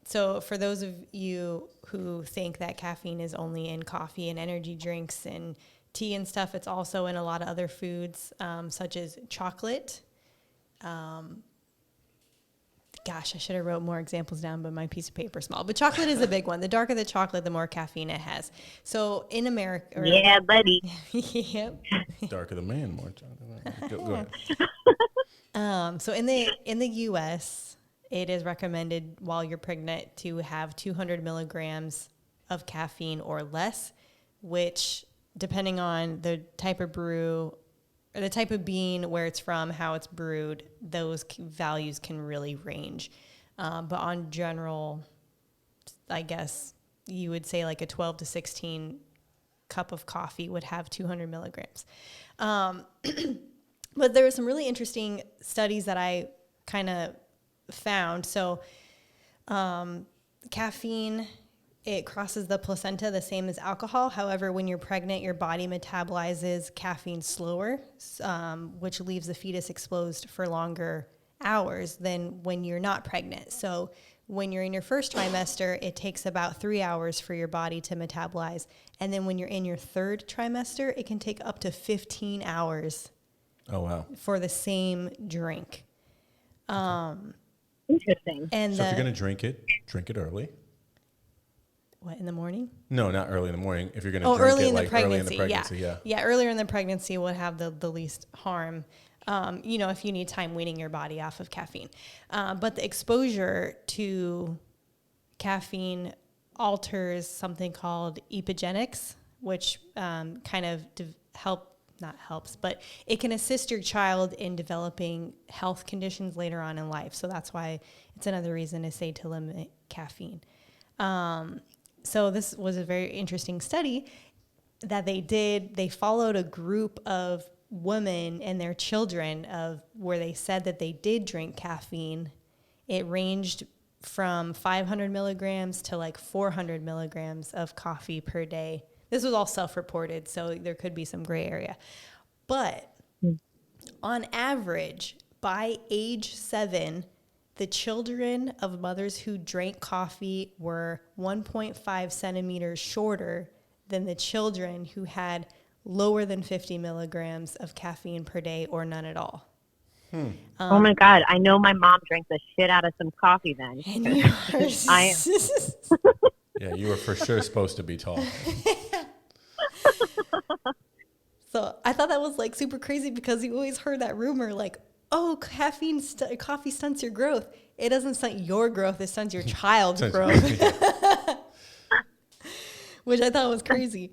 so for those of you who think that caffeine is only in coffee and energy drinks and tea and stuff, it's also in a lot of other foods, such as chocolate. Gosh, I should have wrote more examples down, but my piece of paper is small. But chocolate is a big one. The darker the chocolate, the more caffeine it has. So in America... Yeah, buddy. Yep. Darker the man, more. Go ahead. So in the U.S., it is recommended while you're pregnant to have 200 milligrams of caffeine or less, which, depending on the type of brew or the type of bean, where it's from, how it's brewed, those values can really range. But on general, I guess you would say like a 12 to 16 cup of coffee would have 200 milligrams. But there were some really interesting studies that I kind of found. So caffeine, it crosses the placenta the same as alcohol. However, when you're pregnant, your body metabolizes caffeine slower, which leaves the fetus exposed for longer hours than when you're not pregnant. So when you're in your first trimester, it takes about 3 hours for your body to metabolize. And then when you're in your third trimester, it can take up to 15 hours Oh, wow. for the same drink. Interesting. And So if you're going to drink it early. what, in the morning? No, not early in the morning. If you're going to Oh, drink early it in the like pregnancy. early in the pregnancy, yeah. Yeah, earlier in the pregnancy would have the least harm. if you need time weaning your body off of caffeine. But the exposure to caffeine alters something called epigenetics, which kind of not helps, but it can assist your child in developing health conditions later on in life. So that's why it's another reason to say to limit caffeine. So this was a very interesting study that they did. They followed a group of women and their children where they said that they did drink caffeine. It ranged from 500 milligrams to like 400 milligrams of coffee per day. This was all self-reported, so there could be some gray area. But on average, by age 7, the children of mothers who drank coffee were 1.5 centimeters shorter than the children who had lower than 50 milligrams of caffeine per day or none at all. Oh my God. I know my mom drank the shit out of some coffee then. And you are Yeah, you were for sure supposed to be tall. So I thought that was like super crazy because you always heard that rumor like, oh, coffee stunts your growth. It doesn't stunt your growth. It stunts your child's growth, which I thought was crazy.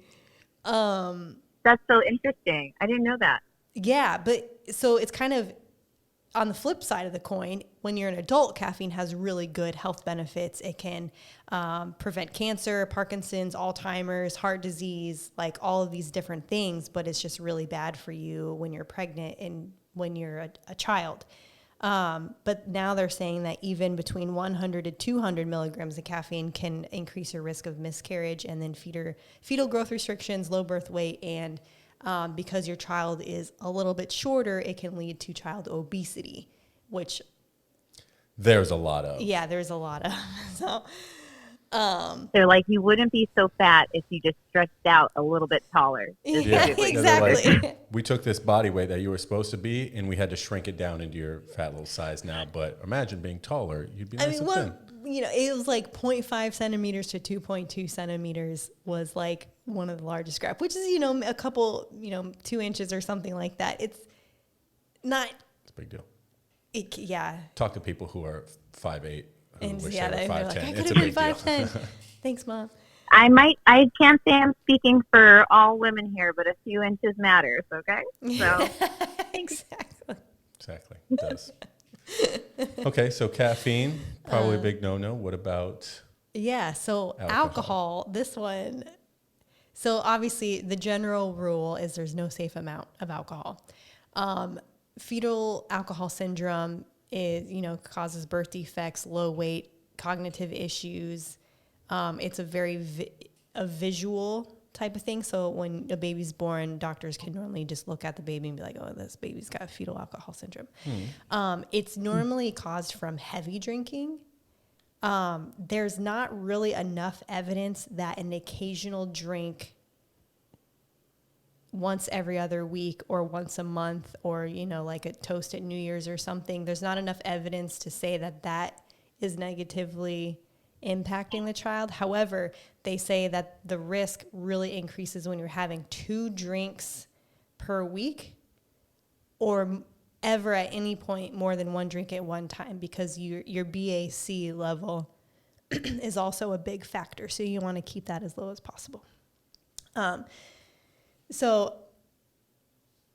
That's so interesting. I didn't know that. Yeah, but so it's kind of on the flip side of the coin. When you're an adult, caffeine has really good health benefits. It can prevent cancer, Parkinson's, Alzheimer's, heart disease, like all of these different things, but it's just really bad for you when you're pregnant and when you're a child. But now they're saying that even between 100 to 200 milligrams of caffeine can increase your risk of miscarriage and then fetal growth restrictions, low birth weight, and because your child is a little bit shorter, it can lead to child obesity, which there's a lot of. Yeah, there's a lot of. So they're like, you wouldn't be so fat if you just stretched out a little bit taller. Yeah, exactly. Like, we took this body weight that you were supposed to be, and we had to shrink it down into your fat little size now. But imagine being taller. You'd be nice and thin. It was like 0.5 centimeters to 2.2 centimeters was like one of the largest graph, which is, a couple, 2 inches or something like that. It's not. It's a big deal. Yeah. Talk to people who are 5'8", who and wish they they were 5'10". like, It's a big deal. 5'10". Thanks, Mom. I can't say I'm speaking for all women here, but a few inches matters, okay? So Exactly. It does. Okay, so caffeine, probably a big no-no. What about so alcohol, this one. So obviously the general rule is there's no safe amount of alcohol. Fetal alcohol syndrome is, causes birth defects, low weight, cognitive issues. It's a very a visual type of thing. So when a baby's born, doctors can normally just look at the baby and be like, oh, this baby's got fetal alcohol syndrome. It's normally caused from heavy drinking. There's not really enough evidence that an occasional drink once every other week or once a month or, like a toast at New Year's or something, there's not enough evidence to say that is negatively impacting the child. However, they say that the risk really increases when you're having 2 drinks per week or ever at any point more than 1 drink at one time, because your BAC level is also a big factor. So you want to keep that as low as possible. So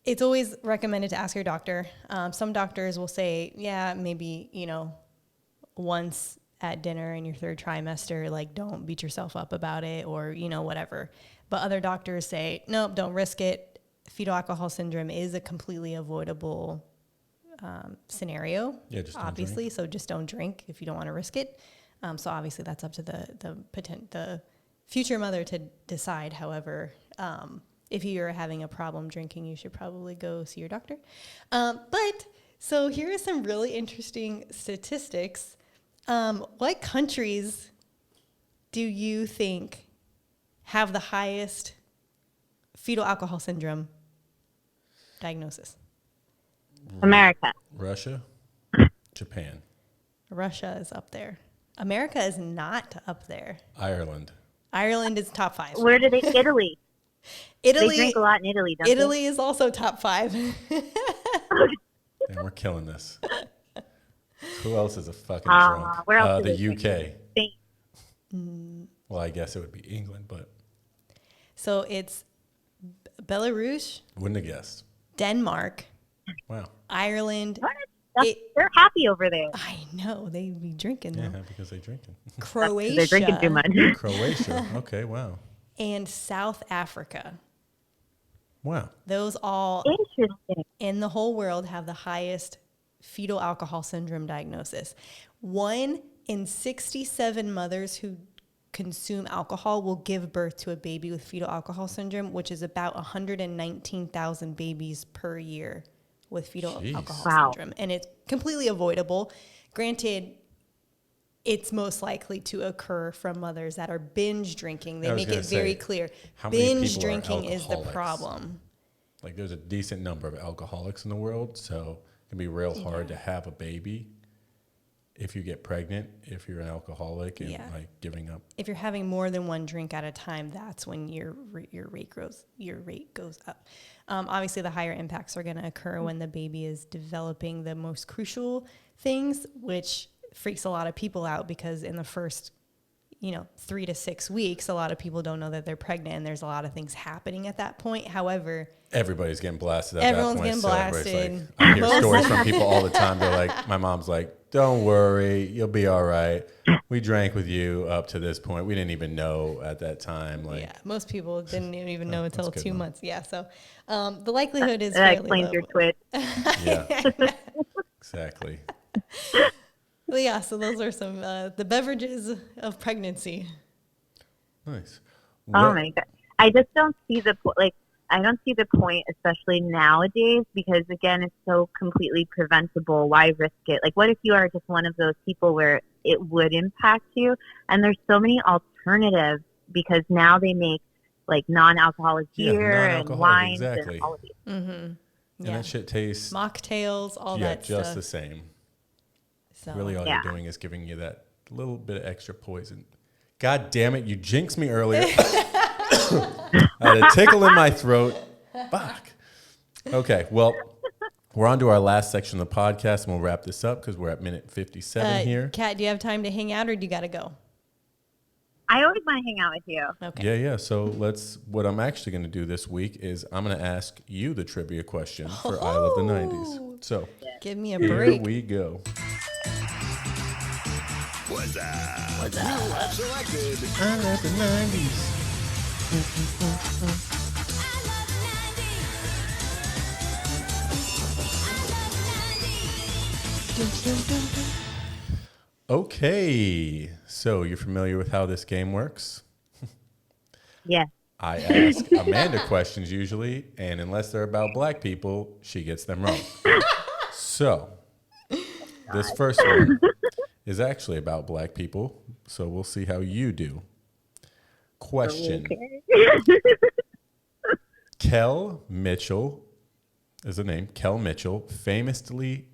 it's always recommended to ask your doctor. Some doctors will say, yeah, maybe, once at dinner in your 3rd trimester, like don't beat yourself up about it or, whatever. But other doctors say, nope, don't risk it. Fetal alcohol syndrome is a completely avoidable scenario, obviously. So just don't drink if you don't want to risk it. So obviously that's up to the future mother to decide. However, if you're having a problem drinking, you should probably go see your doctor. So here are some really interesting statistics. What countries do you think have the highest fetal alcohol syndrome diagnosis? America. Russia, Japan. Russia is up there. America is not up there. Ireland. Ireland is top 5. Where do they? Italy. Italy. They drink a lot in Italy, don't Italy is also top 5. And we're killing this. Who else is a fucking drunk? Where else The is it? UK. Spain. Well, I guess it would be England, but So it's Belarus, wouldn't have guessed. Denmark, Wow. Ireland. What? They're happy over there. I know they'd be drinking Yeah, though. because they're drinking. Croatia. They're drinking too much. Croatia. Okay, wow. And South Africa. Wow. Those all Interesting. in the whole world have the highest fetal alcohol syndrome diagnosis. 1 in 67 mothers who consume alcohol will give birth to a baby with fetal alcohol syndrome, which is about 119,000 babies per year with fetal Jeez. alcohol syndrome. And it's completely avoidable. Granted, it's most likely to occur from mothers that are binge drinking. They I was make gonna it very say, clear. how many Binge people are drinking is the alcoholics? problem. Like, there's a decent number of alcoholics in the world, so it can be real hard to have a baby if you get pregnant, if you're an alcoholic and like giving up. If you're having more than one drink at a time, that's when your rate goes up. Obviously, the higher impacts are going to occur when the baby is developing the most crucial things, which freaks a lot of people out because in the first 3 to 6 weeks, a lot of people don't know that they're pregnant, and there's a lot of things happening at that point. However, Everybody's getting blasted at Everyone's that point. getting so everybody's blasted. Like, I hear stories from people all the time. They're like, my mom's like, don't worry, you'll be all right. We drank with you up to this point. We didn't even know at that time. Like, yeah, most people didn't even know until good 2 one. months. Yeah, so the likelihood is That fairly explains low. your twit. yeah, exactly. But yeah, so those are some the beverages of pregnancy. Nice. Oh my god! I just don't see the I don't see the point, especially nowadays, because again, it's so completely preventable. Why risk it? Like, what if you are just one of those people where it would impact you? And there's so many alternatives because now they make like non-alcoholic beer and non-alcoholic, wines exactly. and all of these. And Yeah. that shit tastes Mocktails, all yeah, that just stuff. the same. So, Really, all Yeah. you're doing is giving you that little bit of extra poison. God damn it, you jinxed me earlier. I had a tickle in my throat. Fuck. Okay, well, we're on to our last section of the podcast, and we'll wrap this up because we're at minute 57 here. Kat, do you have time to hang out, or do you got to go? I always want to hang out with you. Okay. Yeah. So what I'm actually going to do this week is I'm going to ask you the trivia question for I Love the 90s. So Give me a here break. we go. What's that? You have selected. I love the 90s. Okay, so you're familiar with how this game works? Yes. I ask Amanda questions usually, and unless they're about black people, she gets them wrong. So, this first one is actually about black people, so we'll see how you do. Question. Kel Mitchell is the name. Kel Mitchell famously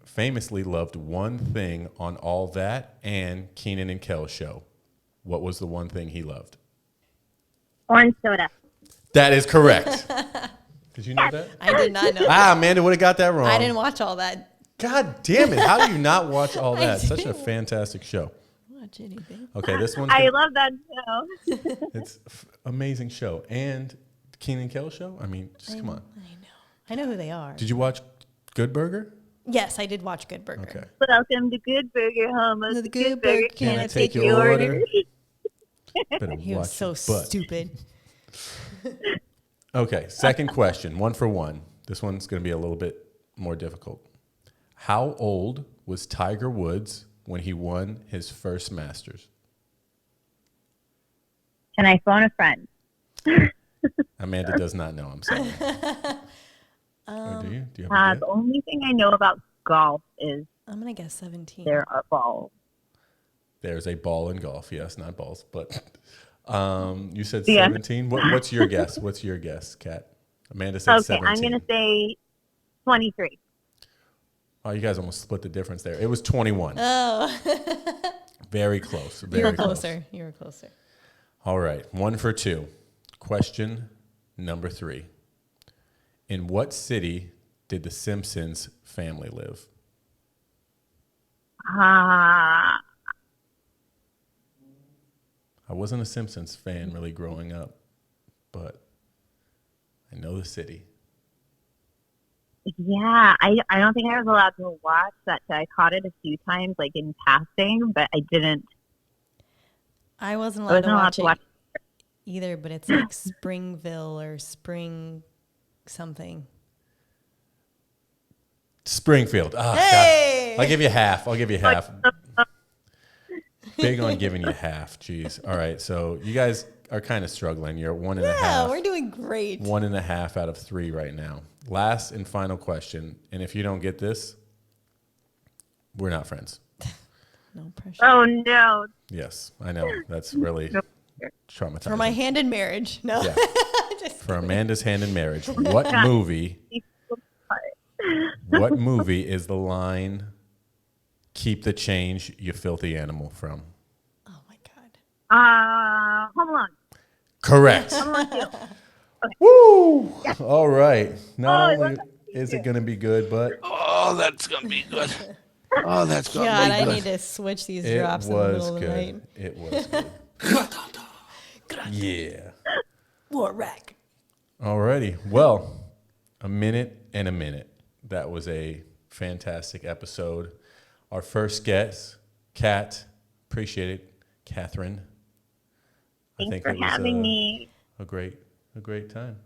loved one thing on All That and Keenan and Kel show. What was the one thing he loved? Orange soda. That is correct. Did you know that? I did not know. Amanda would have got that wrong. I didn't watch all that. God damn it. How do you not watch all I that? Such a didn't. fantastic show. Watch anything. Okay, this one's I love that show. it's amazing show. And Keenan and Kel show? I mean, just come on. I know who they are. Did you watch Good Burger? Yes, I did watch Good Burger. Okay. Welcome to Good Burger, Home. The Good Burger, Can I take your order? Better He was watch so your butt. stupid. Okay, second question, 1 for 1. This one's going to be a little bit more difficult. How old was Tiger Woods when he won his first Masters? Can I phone a friend? Amanda does not know. I'm sorry. Or do you? Do you have a guess? The only thing I know about golf is I'm going to guess 17. there are balls. There's a ball in golf. Yes, not balls, but you said Yeah. 17. What's your guess? What's your guess, Kat? Amanda said Okay, 17. I'm going to say 23. Oh, you guys almost split the difference there. It was 21. Oh, Very close. you Very were close. closer. You were closer. All right, 1 for 2. Question number 3. In what city did the Simpsons family live? Ah, I wasn't a Simpsons fan really growing up, but I know the city. yeah. I don't think I was allowed to watch that. I caught it a few times, like in passing, but I didn't. I wasn't I allowed wasn't to allowed watch to it watch. either, but it's like Springville or Spring something. Springfield. Oh, Hey! God. I'll give you half. Big on giving you half. Jeez. All right. So you guys are kind of struggling. You're one and a half. Yeah, we're doing great. 1.5 out of 3 right now. Last and final question. And if you don't get this, we're not friends. No pressure. Oh no! Yes, I know. That's really traumatizing. For my hand in marriage. No. Yeah. For Amanda's hand in marriage. What movie is the line, "Keep the change, you filthy animal," from? Oh my God. Home Alone. Correct. Home Alone 2. Woo! All right. Not Oh, only is it going to be good, but Oh, that's gonna be good. Oh, that's gonna God, be I good. need to switch these it drops in the middle was of the night. good. It was good. Yeah. More rack. Alrighty. Well, a minute and a minute. That was a fantastic episode. Our first guest, Kat. Appreciate it, Catherine. Thanks for having me. A great time.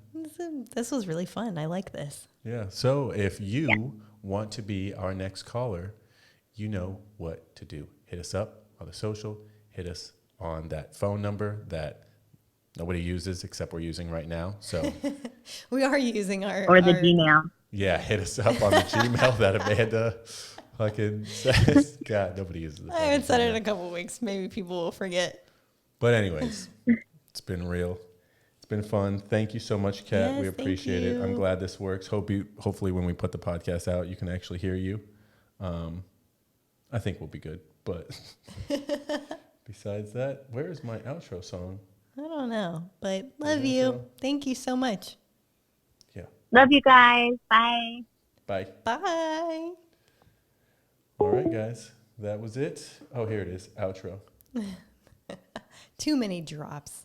This was really fun. I like this. Yeah. So if you want to be our next caller, you know what to do. Hit us up on the social. Hit us on that phone number that nobody uses except we're using right now. So We are using our Gmail. yeah, hit us up on the Gmail that Amanda fucking says. God, nobody uses it. I haven't said it in a couple weeks. Maybe people will forget. But anyways, it's been real. It's been fun. Thank you so much, Kat. Yes, we thank appreciate it. I'm you. glad this works. Hopefully when we put the podcast out, you can actually hear you. I think we'll be good. But besides that, where is my outro song? I don't know, but love Yeah, you. so- Thank you so much. Yeah. Love you guys. Bye. Bye. Bye. All right, guys. That was it. Oh, here it is. Outro. Too many drops.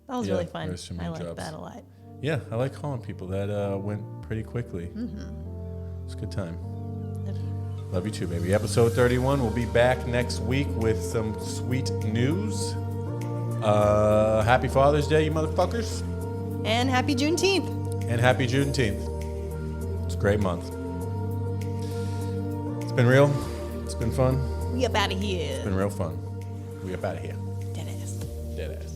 That was Yeah, really fun. there's too many I like drops. that a lot. Yeah, I like calling people. That went pretty quickly. It's a good time. Love you. Love you too, baby. Episode 31. We'll be back next week with some sweet news. Happy Father's Day, you motherfuckers. And happy Juneteenth. And happy Juneteenth. It's a great month. It's been real. It's been fun. We up out of It's here. been real fun. We up out of here. Deadass. Deadass.